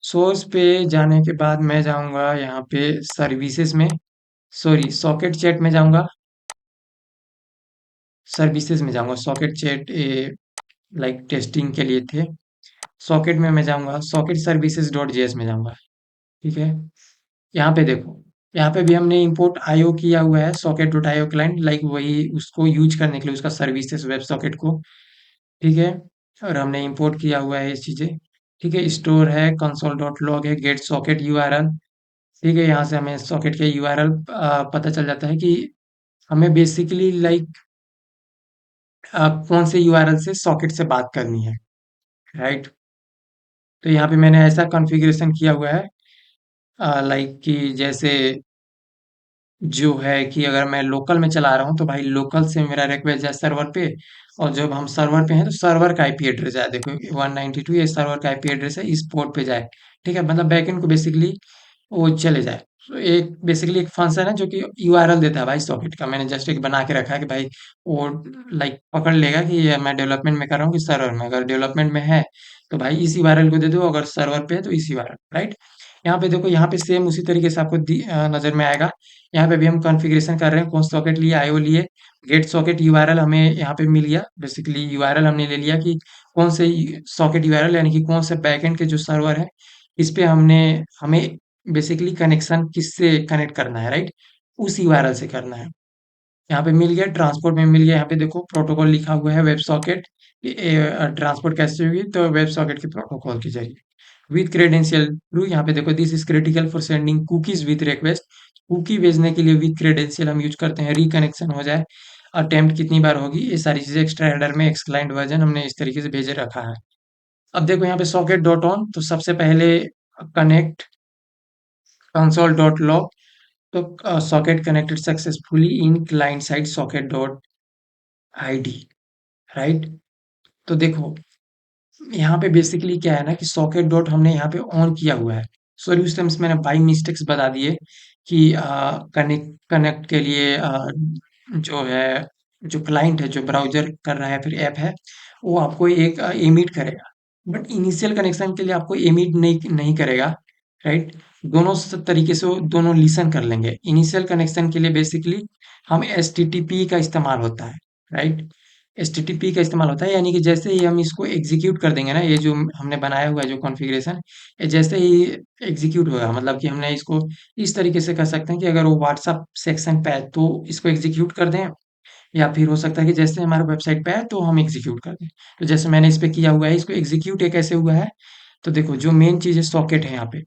सोर्स पे जाने के बाद मैं जाऊंगा यहाँ पे सर्विसेज में, सॉरी सॉकेट चैट में जाऊंगा। सर्विसेज में जाऊंगा। सॉकेट चैट लाइक टेस्टिंग के लिए थे। सॉकेट में मैं जाऊंगा, सॉकेट सर्विसेज डॉट जेएस में जाऊंगा। ठीक है। यहाँ पे देखो, यहाँ पे भी हमने इंपोर्ट आईओ किया हुआ है socket dot IO client, like वही उसको यूज करने के लिए उसका सर्विसेज वेब सॉकेट को। ठीक है। और हमने इंपोर्ट किया हुआ है ये चीजें। ठीक है। स्टोर है, कंसोल डॉट लॉग है, गेट सॉकेट यूआरएल। ठीक है। यहाँ से हमें सॉकेट के यूआरएल पता चल जाता है कि हमें बेसिकली लाइक कौन से यूआरएल से सॉकेट से बात करनी है, राइट। तो यहाँ पे मैंने ऐसा कॉन्फ़िगरेशन किया हुआ है लाइक कि जैसे जो है कि अगर मैं लोकल में चला रहा हूँ तो भाई लोकल से मेरा रिक्वेस्ट जाए सर्वर पे। और जब हम सर्वर पे हैं तो सर्वर का आईपी एड्रेस है, देखो 192 ये सर्वर का आईपी एड्रेस है, इस पोर्ट पे जाए। ठीक है। मतलब बैकएंड को बेसिकली वो चले जाए। तो एक बेसिकली एक फंक्शन है जो कि यूआरएल देता है भाई सॉकेट का। मैंने जस्ट एक बना के रखा है कि भाई वो लाइक पकड़ लेगा कि ये मैं डेवलपमेंट में कर रहा हूँ कि सर्वर में। अगर डेवलपमेंट में है तो भाई इस यूआरएल को दे दो, अगर सर्वर पे है तो इस यूआरएल, राइट। यहाँ पे देखो, यहाँ पे सेम उसी तरीके से आपको नजर में आएगा। यहाँ पे भी हम कॉन्फ़िगरेशन कर रहे हैं, कौन सॉकेट लिए आईओ लिए। गेट सॉकेट यूआरएल हमें यहाँ पे मिल गया। बेसिकली यूआरएल हमने ले लिया कि कौन से सॉकेट यूआरएल, यानी कि कौन से बैकएंड के जो सर्वर है इस पे हमने हमें बेसिकली कनेक्शन किससे कनेक्ट करना है, राइट। उस यूआरएल से करना है। यहाँ पे मिल गया, ट्रांसपोर्ट में मिल गया। यहाँ पे देखो प्रोटोकॉल लिखा हुआ है वेब सॉकेट। ट्रांसपोर्ट कैसे होगी तो वेब सॉकेट के प्रोटोकॉल के जरिए विथ क्रेडेंशियल थ्रू। यहाँ पे देखो this is critical for sending cookies with request. Cookie भेजने के लिए विथ क्रेडेंशियल हम यूज करते हैं, रिकनेक्शन हो जाए। अटेम्प्ट कितनी बार होगी, ये सारी चीजें एक्स्ट्रा हेडर में एक्सक्लाइंट वर्जन हमने इस तरीके से भेजे रखा है। अब देखो यहाँ पे सॉकेट डॉट ऑन, तो सबसे पहले कनेक्ट कंसोल डॉट लॉग, तो सॉकेट कनेक्टेड सक्सेसफुली इन client side socket dot ID, right. तो देखो यहाँ पे बेसिकली क्या है ना कि सॉकेट डॉट हमने यहाँ पे ऑन किया हुआ है। सॉरी, उस टाइम मैंने बाई मिस्टेक्स बता दिए कि कनेक्ट कनेक्ट के लिए जो है, जो क्लाइंट है, जो ब्राउजर कर रहा है फिर ऐप है, वो आपको एक एमिट करेगा। बट इनिशियल कनेक्शन के लिए आपको एमिट नहीं नहीं करेगा, राइट। दोनों तरीके से वो दोनों लिसन कर लेंगे। इनिशियल कनेक्शन के लिए बेसिकली हम एस टी टी पी का इस्तेमाल होता है, राइट। एचटीटीपी का इस्तेमाल होता है, यानी कि जैसे ही हम इसको एग्जीक्यूट कर देंगे ना, ये जो हमने बनाया हुआ है जो कॉन्फ़िगरेशन, ये जैसे ही एग्जीक्यूट होगा, मतलब कि हमने इसको इस तरीके से कर सकते हैं कि अगर वो व्हाट्सएप सेक्शन पे है तो इसको एग्जीक्यूट कर दें, या फिर हो सकता है कि जैसे हमारे वेबसाइट पे है तो हम एग्जीक्यूट कर दें। तो जैसे मैंने इस पे किया हुआ है, इसको एग्जीक्यूट ये कैसे हुआ है, तो देखो जो मेन चीज़ है सॉकेट है यहाँ पे,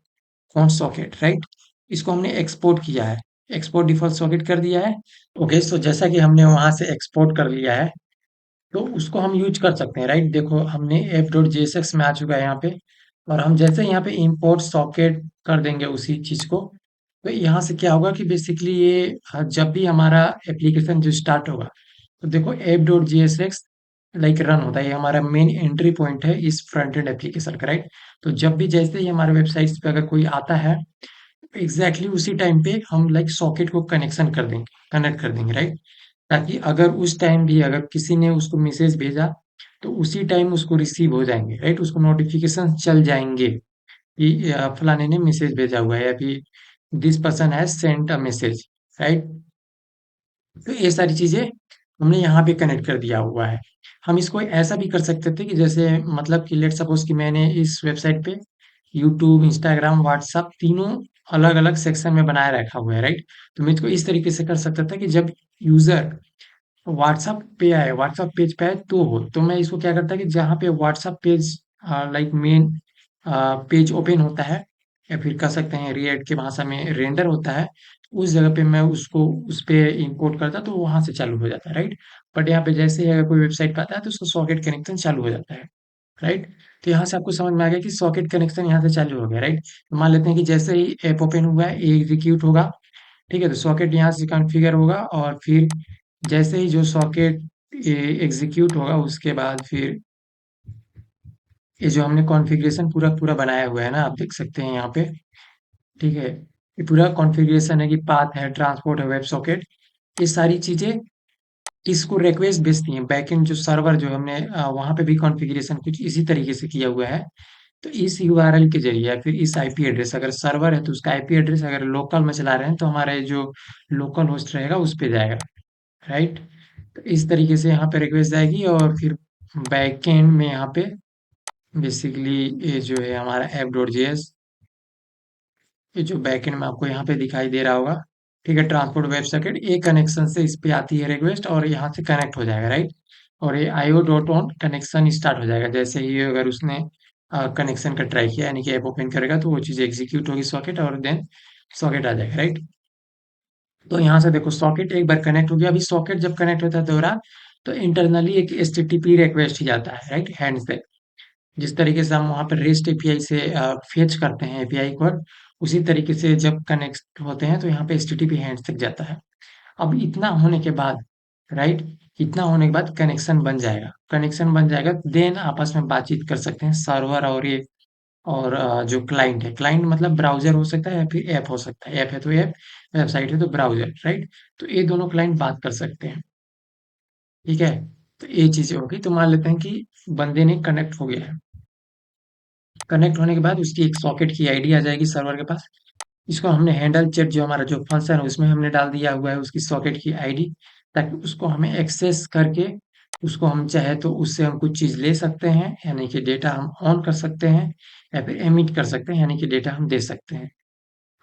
कौन सॉकेट, राइट। इसको हमने एक्सपोर्ट किया है, एक्सपोर्ट डिफॉल्ट सॉकेट कर दिया है। ओके, तो जैसा कि हमने वहां से एक्सपोर्ट कर लिया है, तो उसको हम यूज कर सकते हैं, राइट। देखो हमने f.jsx में आ चुका है यहाँ पे, और हम जैसे यहाँ पे इंपोर्ट सॉकेट कर देंगे उसी चीज को, तो यहाँ से क्या होगा कि बेसिकली ये जब भी हमारा एप्लीकेशन जो स्टार्ट होगा, तो देखो f.jsx लाइक रन होता है, ये हमारा मेन एंट्री पॉइंट है इस फ्रंट एंड एप्लीकेशन का, राइट। तो जब भी जैसे ही हमारे वेबसाइट्स पे अगर कोई आता है, एग्जैक्टली उसी टाइम पे हम लाइक सॉकेट को कनेक्शन कर देंगे, कनेक्ट कर देंगे, राइट। ताकि अगर उस टाइम भी अगर किसी ने उसको मैसेज भेजा, तो उसी टाइम उसको रिसीव हो जाएंगे, राइट। उसको नोटिफिकेशन चल जाएंगे कि फलाने ने मैसेज भेजा हुआ है, या फिर this person has sent a message, right. तो ये सारी चीजें हमने यहाँ पे कनेक्ट कर दिया हुआ है। हम इसको ऐसा भी कर सकते थे कि जैसे मतलब कि लेट सपोज कि मैंने इस वेबसाइट पे यूट्यूब, इंस्टाग्राम, व्हाट्सअप तीनों अलग अलग सेक्शन में बनाए रखा हुआ है, राइट। तो मैं इसको इस तरीके से कर सकता था कि जब यूजर व्हाट्सएप पे आए, व्हाट्सएप पेज पे आए तो मैं इसको क्या करता कि जहाँ पे WhatsApp page like main page open होता है, या फिर कह सकते हैं रिएक्ट की भाषा में रेंडर होता है, उस जगह पे मैं उसको उस पे इंपोर्ट करता तो वहां से चालू हो जाता है, राइट। बट यहाँ पे जैसे ही अगर कोई वेबसाइट पे आता है तो उसको सॉकेट कनेक्शन चालू हो जाता है, राइट। तो यहाँ से आपको समझ में आ गया कि सॉकेट कनेक्शन यहाँ से चालू हो गया, राइट। तो मान लेते हैं कि जैसे ही ऐप ओपन हुआ है, एग्जीक्यूट होगा, ठीक है। तो सॉकेट यहाँ से कॉन्फ़िगर होगा, और फिर जैसे ही जो सॉकेट एग्जीक्यूट होगा, उसके बाद फिर ये जो हमने कॉन्फ़िगरेशन पूरा पूरा बनाया हुआ है ना, आप देख सकते हैं यहाँ पे, ठीक है। ये पूरा कॉन्फ़िगरेशन है कि पाथ है, ट्रांसपोर्ट है, वेब सॉकेट, ये सारी चीज़ें इसको रिक्वेस्ट भेजती हैं। बैकएंड जो सर्वर जो हमने वहाँ पे भी कॉन्फ़िगरेशन कुछ इसी तरीके से किया हुआ है। तो इस यूआरएल के ज़रिए या फिर इस आईपी एड्रेस, अगर सर्वर है तो उसका आईपी एड्रेस, अगर लोकल में चला रहे हैं तो हमारा जो लोकल होस्ट रहेगा उस पे जाएगा, राइट। तो इस तरीके से यहाँ पे रिक्वेस्ट जाएगी, और फिर बैकएंड में यहाँ पे बेसिकली ये जो है हमारा app.js, ये जो बैकएंड में आपको यहाँ पे दिखाई दे रहा होगा, ठीक है, ट्रांसपोर्ट वेब सॉकेट, ये कनेक्शन से इस पे आती है रिक्वेस्ट और यहाँ से कनेक्ट हो जाएगा, राइट। और ये IO.on कनेक्शन स्टार्ट हो जाएगा जैसे ही अगर उसने कनेक्शन का ट्राई किया, यानी कि ऐप ओपन करेगा तो वो चीज़ एग्जीक्यूट होगी सॉकेट, और देन सॉकेट आ जाएगा, राइट। तो यहाँ से देखो सॉकेट एक बार कनेक्ट हो गया। अभी सॉकेट जब कनेक्ट होता है दोबारा, तो इंटरनली एक एचटीटीपी रिक्वेस्ट ही जाता है, राइट, हैंड से। जिस तरीके से हम वहाँ पर रेस्ट एपीआई से फेच करते हैं एपीआई को, उसी तरीके से जब कनेक्ट होते हैं तो यहाँ पे एचटीटीपी हैंड्स तक जाता है। अब इतना होने के बाद, राइट, इतना होने के बाद कनेक्शन बन जाएगा, कनेक्शन बन जाएगा, देन आपस में बातचीत कर सकते हैं सर्वर और ये, और जो क्लाइंट है, क्लाइंट मतलब ब्राउजर हो सकता है या फिर ऐप हो सकता है, ऐप है तो ऐप, वेबसाइट है तो ब्राउजर, राइट। तो ये दोनों क्लाइंट बात कर सकते हैं, ठीक है। तो ये चीजें होगी। तो मान लेते हैं कि बंदे ने कनेक्ट हो गया है, कनेक्ट होने के बाद उसकी एक सॉकेट की आईडी आ जाएगी सर्वर के पास। इसको हमने हैंडल चेक जो हमारा जो फंक्शन है उसमें हमने डाल दिया हुआ है उसकी सॉकेट की आईडी, ताकि उसको हमें एक्सेस करके उसको हम चाहे तो उससे हम कुछ चीज़ ले सकते हैं, यानी कि डेटा हम ऑन कर सकते हैं, या फिर एमिट कर सकते हैं, यानी कि डेटा हम दे सकते हैं।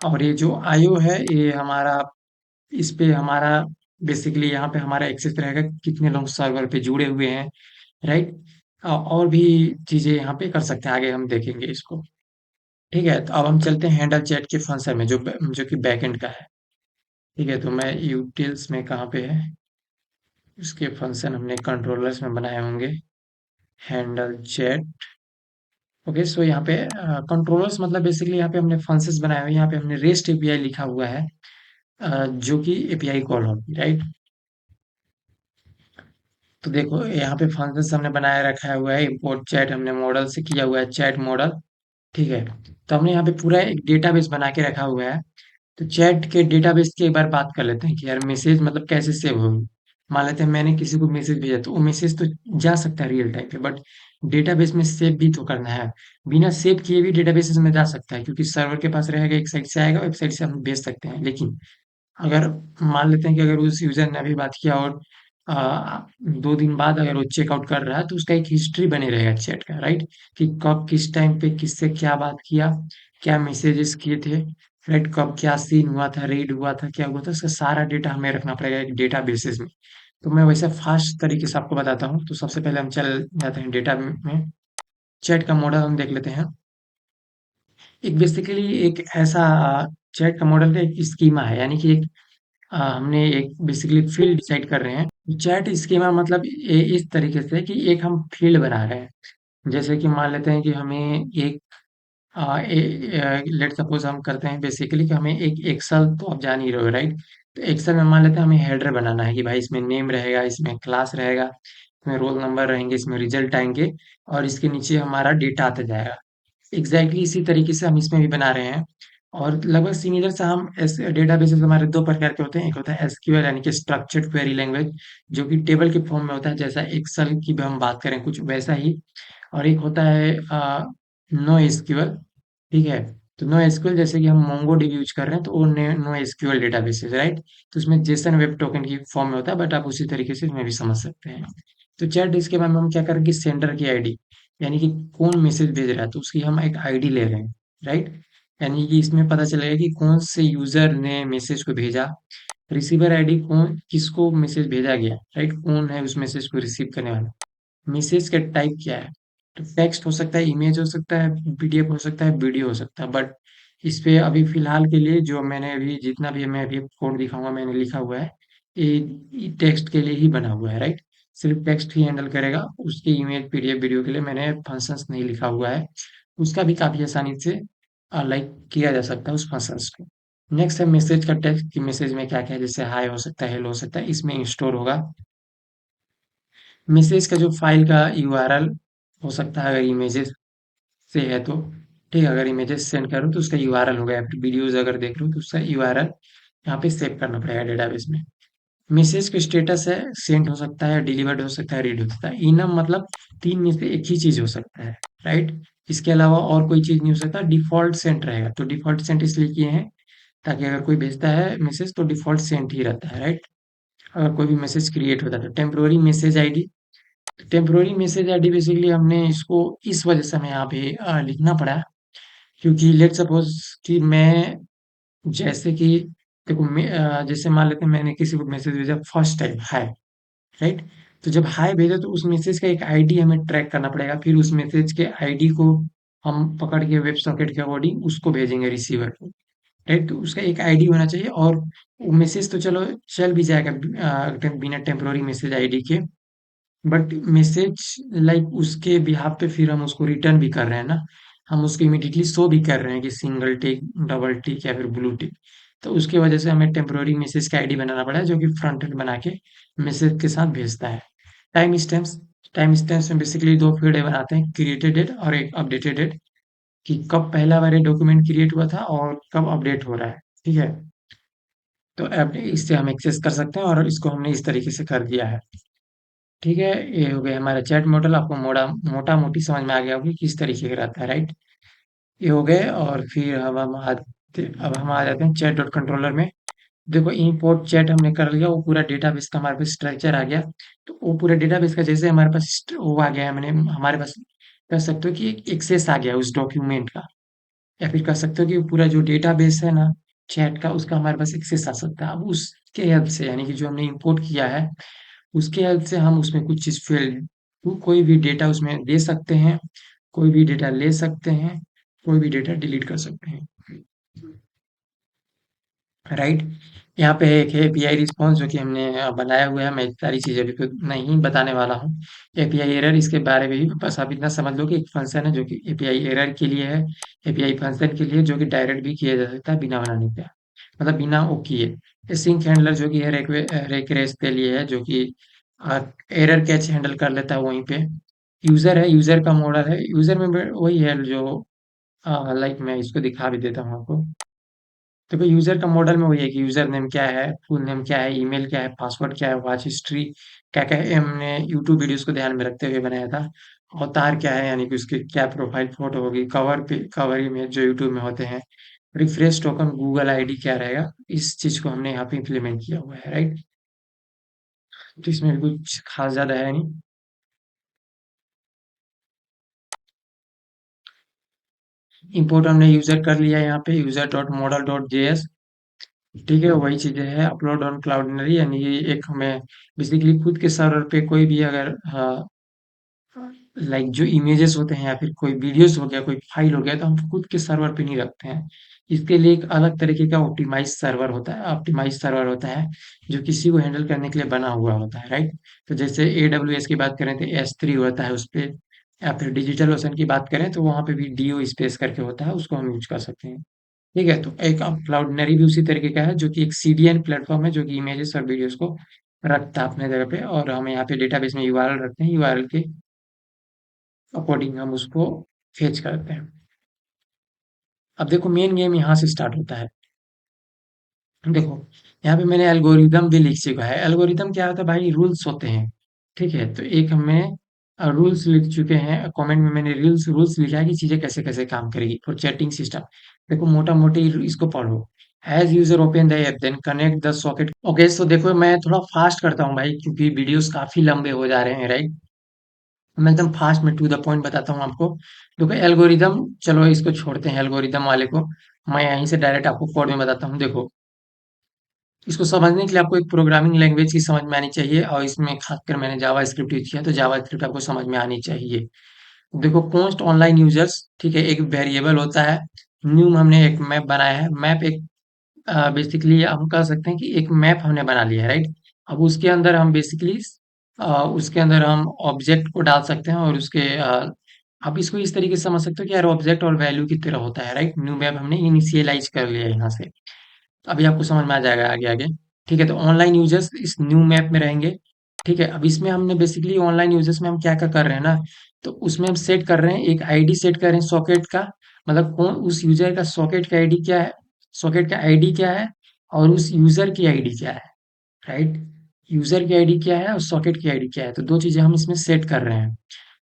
और ये जो आईओ है ये हमारा, इस पे हमारा बेसिकली यहाँ पे हमारा एक्सेस रहेगा कि कितने लोग सर्वर पे जुड़े हुए हैं, राइट। और भी चीज़ें यहाँ पे कर सकते हैं, आगे हम देखेंगे इसको, ठीक है। तो अब हम चलते हैं हैंडल चैट के फंक्शन में जो कि बैकएंड का है, ठीक है। तो मैं यूटिल्स में कहाँ पे है, उसके फंक्शन हमने कंट्रोलर्स में बनाए होंगे, हैंडल चैट, ओके, सो यहाँ पे कंट्रोलर्स मतलब बेसिकली यहाँ पे हमने फंक्शंस बनाए हुए हैं, यहाँ पे हमने रेस्ट एपीआई लिखा हुआ है, जो कि एपीआई कॉल होगी, राइट। तो देखो यहाँ पे फंक्शंस हमने बनाए रखा हुआ है, इंपोर्ट चैट हमने मॉडल से किया हुआ है, चैट मॉडल। ठीक है, तो हमने यहाँ पे पूरा एक डेटाबेस बना के रखा हुआ है। तो चैट के डेटाबेस की एक बार बात कर लेते हैं कि यार मैसेज मतलब कैसे सेव होगी। मान लेते हैं मैंने किसी को मैसेज भेजा, तो वो मैसेज तो जा सकता है रियल टाइम पे, बट डेटाबेस में सेव भी तो करना है। बिना सेव किए भी डेटाबेसेस में जा सकता है, क्योंकि सर्वर के पास रहेगा, एक साइड से आएगा, वेबसाइट से हम भेज सकते हैं। लेकिन अगर मान लेते हैं कि अगर उस यूजर ने अभी बात किया और 2 दिन बाद अगर वो चेकआउट कर रहा है, तो उसका एक हिस्ट्री बने रहेगा चैट का, राइट। कि कब किस टाइम पे किससे क्या बात किया, क्या मैसेजेस किए थे, राइट, कब क्या सीन हुआ था, रेड हुआ था, क्या हुआ था, उसका सारा डेटा हमें रखना पड़ेगा एक डेटा बेसिस में। तो मैं वैसे फास्ट तरीके से आपको बताता हूँ। तो सबसे पहले हम चल जाते हैं डेटा में। चैट का मॉडल हम देख लेते हैं। एक बेसिकली एक ऐसा चैट का मॉडल का एक स्कीमा है, यानी कि एक हमने एक बेसिकली फील्ड डिसाइड कर रहे हैं। चैट स्कीमा मतलब इस तरीके से कि एक हम फील्ड बना रहे हैं। जैसे कि मान लेते हैं कि हमें एक लेट सपोज हम करते हैं बेसिकली कि हमें एक एक्सेल, तो आप जान ही रहे हो, राइट। तो एक्सेल में मान लेते हैं हमें हेडर बनाना है कि भाई इसमें नेम रहेगा, इसमें क्लास रहेगा, इसमें रोल नंबर रहेंगे, इसमें रिजल्ट आएंगे, और इसके नीचे हमारा डेटा आता जाएगा। एग्जैक्टली इसी तरीके से हम इसमें भी बना रहे हैं। और लगभग सिमिलर से हम डेटाबेसेस हमारे दो प्रकार के होते हैं। एक होता है एसक्यूएल, यानी कि स्ट्रक्चर्ड क्वेरी लैंग्वेज, जो कि टेबल के फॉर्म में होता है, जैसा एक्सेल की भी हम बात करें कुछ वैसा ही। और एक होता है नो एसक्यूएल। ठीक है, तो नो एसक्यूएल जैसे कि हम मोंगो डीबी यूज कर रहे हैं, तो वो नो एसक्यूएल डेटाबेस है, राइट। तो उसमें जेसन वेब टोकन की फॉर्म में होता है, बट आप उसी तरीके से इसमें भी समझ सकते हैं। तो चैट इसके बाद में हम क्या करेंगे, सेंडर की आईडी, यानी कि कौन मैसेज भेज रहा है, तो उसकी हम एक आईडी ले रहे हैं, राइट। यानी कि इसमें पता चलेगा कि कौन से यूजर ने मैसेज को भेजा। रिसीवर आईडी, कौन किसको मैसेज भेजा गया, राइट, कौन है उस मैसेज को रिसीव करने वाला। मैसेज का टाइप क्या है, तो टेक्स्ट हो सकता है, इमेज हो सकता है, पीडीएफ हो सकता है, वीडियो हो सकता है। बट इस पे अभी फिलहाल के लिए जो मैंने अभी जितना भी मैं अभी कोड दिखाऊंगा, मैंने लिखा हुआ है, ये टेक्स्ट के लिए ही बना हुआ है, राइट। सिर्फ टेक्स्ट ही हैंडल करेगा, उसकी इमेज पीडीएफ वीडियो के लिए मैंने फंक्शंस नहीं लिखा हुआ है। उसका भी काफी आसानी से लाइक किया जा सकता है उस फंक्शंस को। नेक्स्ट है मैसेज का टेक्स्ट, कि मैसेज में क्या क्या है, जैसे हाय हो सकता है, हेलो हो सकता है, इसमें इंस्टोर होगा। मैसेज का जो फाइल का यूआरएल हो सकता है, अगर इमेजेस से है तो, ठीक है, अगर इमेजेस सेंड करो तो उसका यूआरएल होगा, या फिर वीडियोज अगर देख रहे हो तो उसका यूआरएल यहाँ पे सेव करना पड़ेगा डेटाबेस में। मैसेज का स्टेटस है, सेंड हो सकता है, डिलीवर्ड हो सकता है, रीड हो सकता है। इनम मतलब तीन में से एक ही चीज हो सकता है, राइट। इसके अलावा और कोई चीज नहीं हो सकता। डिफॉल्ट सेंट रहेगा, तो डिफॉल्ट सेंट इसलिए किए हैं ताकि अगर कोई भेजता है मैसेज तो डिफॉल्ट सेंट ही रहता है, राइट। अगर कोई भी मैसेज क्रिएट होता है तो temporary message ID. Temporary message ID basically हमने इसको इस वजह से हमें यहाँ पे लिखना पड़ा, क्योंकि लेट सपोज कि मैं, जैसे कि देखो जैसे मान लेते हैं मैंने किसी को मैसेज भेजा फर्स्ट टाइम, हाय, राइट। तो जब हाय भेजा तो उस मैसेज का एक आईडी हमें ट्रैक करना पड़ेगा, फिर उस मैसेज के आईडी को हम पकड़ के वेब सॉकेट के अकॉर्डिंग उसको भेजेंगे रिसीवर को, राइट। तो उसका एक आईडी होना चाहिए। और वो मैसेज तो चलो चल भी जाएगा बिना टेम्पोररी मैसेज आईडी के, बट मैसेज लाइक उसके बिहाफ पे फिर हम उसको रिटर्न भी कर रहे हैं ना, हम उसको इमीडिएटली शो भी कर रहे हैं कि सिंगल टिक, डबल टिक या फिर ब्लू टिक। तो उसकी वजह से हमें टेम्पोररी मैसेज का आईडी बनाना पड़ा है, जो कि फ्रंट एंड बना के मैसेज के साथ भेजता है। टाइम स्टैम्प्स, टाइम स्टैम्प्स में बेसिकली दो फील्ड बनाते हैं, क्रिएटेड डेट और एक अपडेटेड डेट, कि कब पहला बार डॉक्यूमेंट क्रिएट हुआ था और कब अपडेट हो रहा है, ठीक है। तो इससे हम एक्सेस कर सकते हैं, और इसको हमने इस तरीके से कर दिया है। ठीक है, ये हो गया हमारा चैट मॉडल। आपको मोटा मोटी समझ में आ गया होगी किस तरीके का रहता है, राइट। ये हो गए, और फिर अब हम आ जाते हैं चैट डॉट कंट्रोलर में। देखो इंपोर्ट चैट हमने कर लिया, वो पूरा डेटाबेस का हमारे पास स्ट्रक्चर आ गया। तो वो पूरा डेटाबेस का जैसे हमारे पास वो आ गया, मैंने हमारे पास कह सकते हो कि एक एक्सेस आ गया उस डॉक्यूमेंट का, या फिर कह सकते हो कि पूरा जो डेटाबेस है ना चैट का, उसका हमारे पास एक्सेस आ सकता है। अब उसके हेल्प से, यानी कि जो हमने इंपोर्ट किया है उसके हेल्प से हम उसमें कुछ चीज फील्ड, कोई भी डेटा उसमें दे सकते हैं, कोई भी डेटा ले सकते हैं, कोई भी डेटा डिलीट कर सकते हैं, राइट। यहाँ पे एक है एपीआई रिस्पॉन्स जो कि हमने बनाया हुआ है। मैं सारी चीज़ें अभी तो नहीं बताने वाला हूँ। एपीआई एरर इसके बारे में भी बस आप इतना समझ लो कि एक फंक्शन है जो कि एपीआई एरर के लिए है, एपीआई फंक्शन के लिए जो कि डायरेक्ट भी किया जा सकता है बिना बनाने के, मतलब बिना वो किए। सिंक हैंडलर जो कि है रेकरेस के लिए है, जो कि एरर कैच हैंडल कर लेता है वहीं पे। यूजर है, यूजर का मॉडल है, यूजर में वही है जो लाइक मैं इसको दिखा भी देता हूँ आपको। देखो यूजर का मॉडल में वही है कि यूजर नेम क्या है, फुल नेम क्या है, ईमेल क्या है, पासवर्ड क्या है, वॉच हिस्ट्री क्या क्या है। हमने यूट्यूब वीडियोस को ध्यान में रखते हुए बनाया था। अवतार क्या है, यानी कि उसकी क्या प्रोफाइल फोटो होगी, कवर पे कवर इमेज जो यूट्यूब में होते हैं, रिफ्रेश टोकन गूगल आईडी क्या रहेगा। इस चीज को हमने यहाँ पे इम्प्लीमेंट किया हुआ है, राइट। तो इसमें भी कुछ खास ज्यादा है नहीं। इंपोर्ट हमने यूजर कर लिया यहाँ पे, user dot model dot JS. ठीक है, वही चीजें हैं। अपलोड ऑन क्लाउडनरी, यानी ये एक हमें बेसिकली खुद के सर्वर पे कोई भी अगर लाइक जो इमेजेस होते हैं या फिर कोई वीडियोस हो गया, कोई फाइल हो गया, तो हम खुद के सर्वर पे नहीं रखते हैं। इसके लिए एक अलग तरीके का ऑप्टिमाइज सर्वर होता है जो किसी को हैंडल करने के लिए बना हुआ होता है, राइट। तो जैसे AWS की बात करें तो S3 होता है उस पे, या फिर डिजिटल ओशन की बात करें तो वहां पे भी डीओ स्पेस करके होता है, उसको हम यूज कर सकते हैं। ठीक है, तो एक अब क्लाउडनरी भी उसी तरीके का है जो कि एक CDN प्लेटफॉर्म है जो कि इमेजेस और वीडियोस को रखता है अपने जगह पे, और हम यहाँ पे डेटाबेस में यूआरएल रखते हैं, यूआरएल के अकॉर्डिंग हम उसको फेच करते हैं। अब देखो मेन गेम यहाँ से स्टार्ट होता है। देखो यहाँ पे मैंने एल्गोरिदम भी लिख चुका है। एल्गोरिदम क्या होता है भाई, रूल्स होते हैं। ठीक है, तो एक हमें रूल्स लिख चुके हैं, कमेंट में मैंने रूल्स रूल्स लिखा है कि चीजें कैसे कैसे काम करेगी फॉर चैटिंग सिस्टम। देखो मोटा मोटी इसको पढ़ो। As user open the app then connect the socket. Okay, so देखो मैं थोड़ा फास्ट करता हूँ भाई क्योंकि वीडियोस काफी लंबे हो जा रहे हैं, राइट। मैं एकदम फास्ट में टू द पॉइंट बताता हूँ आपको। देखो एल्गोरिदम, चलो इसको छोड़ते हैं एल्गोरिदम वाले को। मैं यहीं से डायरेक्ट आपको कोड में बताता हूँ। देखो इसको समझने के लिए आपको एक प्रोग्रामिंग लैंग्वेज की समझ में आनी चाहिए, और इसमें खासकर मैंने जावा स्क्रिप्ट यूज किया तो जावा स्क्रिप्ट आपको समझ में आनी चाहिए। देखो कॉन्स्ट ऑनलाइन यूजर्स, ठीक है, एक वेरिएबल होता है। न्यू हमने एक मैप बनाया है। मैप एक बेसिकली हम कह सकते हैं कि एक मैप हमने बना लिया है, राइट। अब उसके अंदर हम बेसिकली उसके अंदर हम ऑब्जेक्ट को डाल सकते हैं, और उसके आप इसको इस तरीके से समझ सकते हो कि यार ऑब्जेक्ट और वैल्यू की तरह होता है, राइट। न्यू मैप हमने इनिशियलाइज कर लिया है यहाँ से। अभी आपको समझ में आ जाएगा आगे आगे। ठीक है, तो ऑनलाइन यूजर्स इस न्यू मैप में रहेंगे। ठीक है, अब इसमें हमने बेसिकली ऑनलाइन यूजर्स में हम क्या क्या कर रहे हैं ना, तो उसमें हम सेट कर रहे हैं, एक आईडी सेट कर रहे हैं सॉकेट का। मतलब कौन उस यूजर का सॉकेट का आईडी क्या है, सॉकेट का आईडी क्या है, और उस यूजर की आईडी क्या है, राइट। यूजर की आईडी क्या है और सॉकेट की आईडी क्या है, तो दो चीजें हम इसमें सेट कर रहे हैं।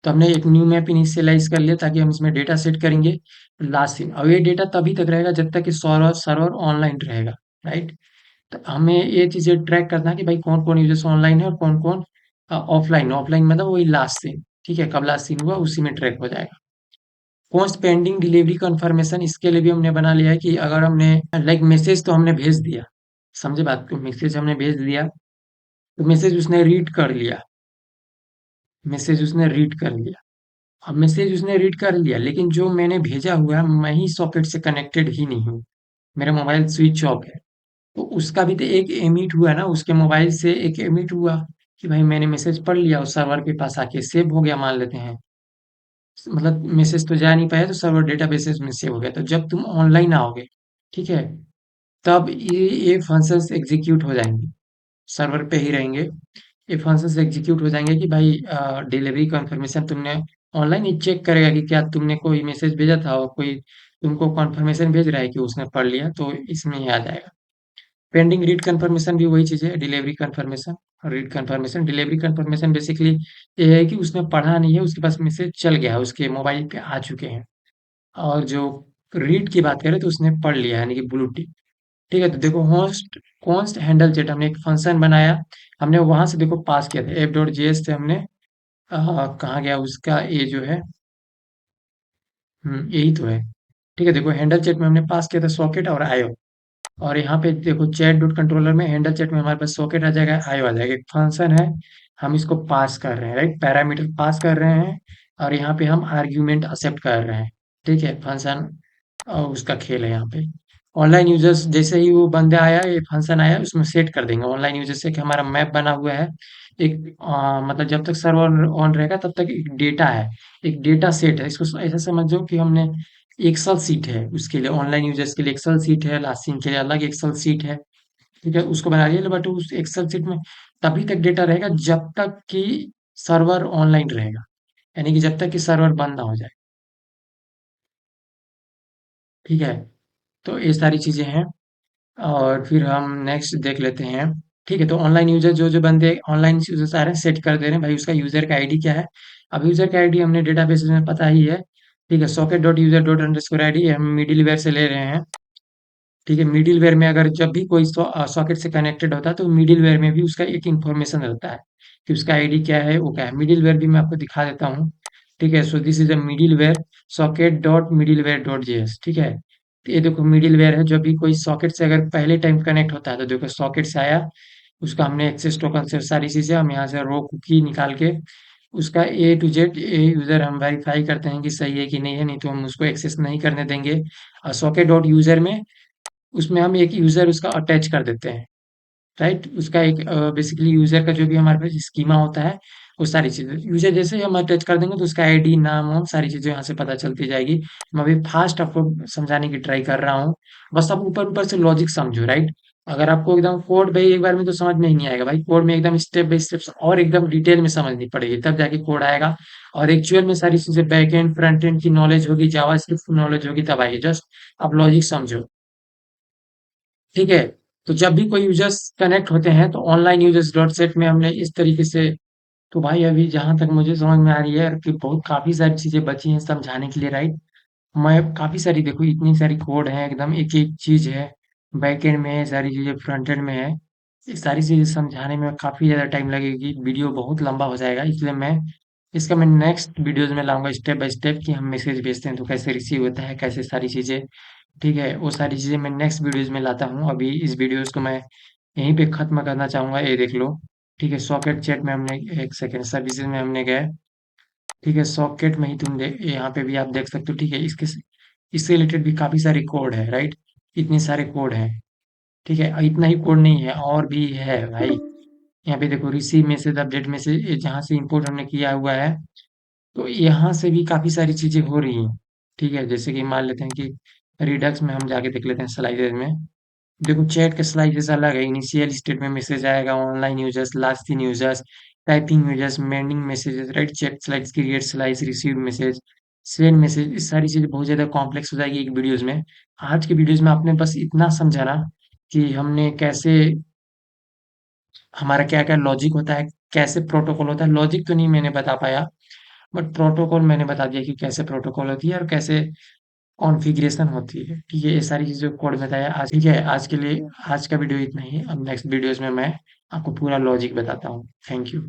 तो हमने एक न्यू मैप इनिशियलाइज कर लिया ताकि हम इसमें डेटा सेट करेंगे लास्ट सीन। और ये डेटा तभी तक रहेगा जब तक कि सर्वर सर्वर ऑनलाइन रहेगा, राइट। तो हमें ये चीजें ट्रैक करना है कि भाई कौन कौन यूजर्स ऑनलाइन है और कौन कौन ऑफलाइन। ऑफलाइन मतलब वही लास्ट सीन, ठीक है, कब लास्ट सीन हुआ उसी में ट्रैक हो जाएगा। पोस्ट पेंडिंग डिलीवरी कंफर्मेशन, इसके लिए भी हमने बना लिया है कि अगर हमने लाइक मैसेज तो हमने भेज दिया, समझे बात को, मैसेज हमने भेज दिया, तो मैसेज उसने रीड कर लिया, मैसेज उसने रीड कर लिया। अब मैसेज उसने रीड कर लिया, लेकिन जो मैंने भेजा हुआ है मैं ही सॉकेट से कनेक्टेड ही नहीं हूँ, मेरा मोबाइल स्विच ऑफ है। तो उसका भी तो एक एमिट हुआ ना, उसके मोबाइल से एक एमिट हुआ कि भाई मैंने मैसेज पढ़ लिया और सर्वर के पास आके सेव हो गया, मान लेते हैं। मतलब मैसेज तो जा नहीं पाया तो सर्वर डेटाबेसेस में सेव हो गया। तो जब तुम ऑनलाइन आओगे, ठीक है, तब ये फंक्शंस एग्जीक्यूट हो जाएंगे, सर्वर पे ही रहेंगे। ये फंक्शंस एग्जीक्यूट हो जाएंगे कि भाई डिलीवरी कंफर्मेशन तुमने, ऑनलाइन ही चेक करेगा कि क्या तुमने कोई मैसेज भेजा था और कोई तुमको कंफर्मेशन भेज रहा है कि उसने पढ़ लिया, तो इसमें ही आ जाएगा। पेंडिंग रीड कंफर्मेशन भी वही चीज है, डिलीवरी कंफर्मेशन और read confirmation. Delivery confirmation basically ये है कि उसने पढ़ा नहीं है, उसके पास मैसेज चल गया है, उसके मोबाइल पे आ चुके हैं। और जो रीड की बात करें तो उसने पढ़ लिया है, यानी कि ब्लू टिक। ठीक है, तो देखो होस्ट कॉन्स्ट हैंडल चेट हमने एक फंक्शन बनाया, हमने वहां से देखो पास किया था app.js से हमने कहाँ गया उसका ये जो है, यही तो है। ठीक है, देखो हैंडल चेट में हमने पास किया था सॉकेट और आयो। और यहाँ पे देखो चैट डॉट कंट्रोलर में हैंडल चैट में हमारे पास सॉकेट आ जाएगा, आयो आ जाएगा। एक फंक्शन है, हम इसको पास कर रहे हैं, राइट, पैरामीटर पास कर रहे हैं। और यहाँ पे हम आर्ग्यूमेंट एक्सेप्ट कर रहे हैं। ठीक है, फंक्शन और उसका खेल है यहाँ पे। ऑनलाइन यूजर्स जैसे ही वो बंदा आया, ये फंक्शन आया, उसमें सेट कर देंगे ऑनलाइन यूजर से कि हमारा मैप बना हुआ है। एक मतलब जब तक सर्वर ऑन रहेगा तब तक एक डेटा है, एक डेटा सेट है। इसको ऐसा समझो कि हमने एक्सेल सीट है उसके लिए, ऑनलाइन यूजर्स के लिए एक्सेल सीट है, लास्टिंग के लिए अलग एक्सेल सीट है। ठीक है, उसको बना लिया, बट उस एक्सेल सीट में तभी तक डेटा रहेगा जब तक कि सर्वर ऑनलाइन रहेगा, यानी कि जब तक कि सर्वर बंद ना हो जाए। ठीक है, तो ये सारी चीजें हैं। और फिर हम नेक्स्ट देख लेते हैं। ठीक है, तो ऑनलाइन यूजर जो जो बंदे ऑनलाइन यूजर आ रहे हैं सेट कर दे रहे हैं भाई, उसका यूजर का आईडी क्या है। अब यूजर का आईडी हमने डेटाबेस में पता ही है। ठीक है, socket dot user dot underscore ID हम मिडिल वेयर से ले रहे हैं। ठीक है, मिडिलवेयर में अगर जब भी कोई सॉकेट से कनेक्टेड होता है तो मिडिलवेयर में भी उसका एक इंफॉर्मेशन रहता है कि उसका आईडी क्या है, वो क्या है। मिडिलवेयर भी मैं आपको दिखा देता हूँ। ठीक है, so this is a middleware, socket dot middleware dot JS. ठीक है, तो ये देखो मिडिलवेयर है, जब भी कोई सॉकेट से अगर पहले टाइम कनेक्ट होता है तो देखो सॉकेट से आया, उसका हमने एक्सेस टोकन से सारी चीजें हम यहाँ से रो कुकी निकाल के उसका ए टू जेड यूजर हम वेरीफाई करते हैं कि सही है कि नहीं है, नहीं तो हम उसको एक्सेस नहीं करने देंगे। और सॉकेट डॉट यूजर में उसमें हम एक यूजर उसका अटैच कर देते हैं। राइट, उसका एक बेसिकली यूजर का जो भी हमारे पास स्कीमा होता है, वो सारी चीजें यूजर जैसे ही हम अटैच कर देंगे तो उसका आईडी नाम वाम सारी चीजें यहाँ से पता चलती जाएगी। मैं अभी फास्ट आपको समझाने की ट्राई कर रहा हूँ, बस आप ऊपर ऊपर से लॉजिक समझो। राइट, अगर आपको एकदम कोड भाई एक बार में तो समझ में ही नहीं आएगा भाई, कोड में एकदम स्टेप बाय स्टेप और एकदम डिटेल में समझनी पड़ेगी तब जाके कोड आएगा। और एक्चुअल में सारी चीजें बैक एंड फ्रंट एंड की नॉलेज होगी, जावास्क्रिप्ट की नॉलेज होगी, तब आएगी। जस्ट आप लॉजिक समझो। ठीक है, तो जब भी कोई यूजर्स कनेक्ट होते हैं तो ऑनलाइन यूजर्स डॉट सेट में हमने इस तरीके से, तो भाई अभी जहां तक मुझे समझ में आ रही है कि बहुत काफी सारी चीजें बची हैं समझाने के लिए। राइट, मैं काफी सारी देखो इतनी सारी कोड है, एकदम एक एक चीज है, बैक एंड में है सारी चीजें, फ्रंट एंड में है। ये सारी चीजें समझाने में काफी ज्यादा टाइम लगेगी, वीडियो बहुत लंबा हो जाएगा, इसलिए मैं नेक्स्ट वीडियोज में लाऊंगा स्टेप बाय स्टेप कि हम मैसेज भेजते हैं तो कैसे रिसीव होता है, कैसे सारी चीजें। ठीक है, वो सारी चीजें मैं नेक्स्ट वीडियोज में लाता हूँ। अभी इस वीडियोज को मैं यहीं पे खत्म करना चाहूंगा, ये देख लो। ठीक है, सॉकेट चैट में हमने, एक सेकेंड, सर्विसेज में हमने गए। ठीक है, सॉकेट में ही तुम देख, यहाँ पे भी आप देख सकते हो। ठीक है, इससे रिलेटेड भी काफी सारे कोड है। राइट, इतने सारे कोड हैं। ठीक है, इतना ही कोड नहीं है, और भी है भाई। यहाँ पे देखो रिसीव मैसेज, अपडेट मैसेज, जहाँ से इंपोर्ट हमने किया हुआ है, तो यहाँ से भी काफी सारी चीजें हो रही हैं। ठीक है, जैसे कि मान लेते हैं कि रिडक्स में हम जाके देख लेते हैं स्लाइडर में। देखो चैट के स्लाइसेस अलग है, इनिशियल स्टेट में मैसेज आएगा, online users, last in users, typing users, mending messages. Right, chat slides, create slice, receive message, send message, इस सारी चीजें बहुत ज्यादा कॉम्प्लेक्स हो जाएगी एक वीडियोज में। आज के वीडियोज में आपने बस इतना समझा ना कि हमने कैसे, हमारा क्या क्या लॉजिक होता है, कैसे प्रोटोकॉल होता है। लॉजिक तो नहीं मैंने बता पाया, बट प्रोटोकॉल मैंने बता दिया कि कैसे प्रोटोकॉल होती है और कैसे कॉन्फ़िगरेशन होती है। ठीक है, ये सारी चीज़ें कोड बताया आज। ठीक है, आज के लिए आज का वीडियो इतना ही। अब नेक्स्ट वीडियोज़ में मैं आपको पूरा लॉजिक बताता हूँ। Thank you.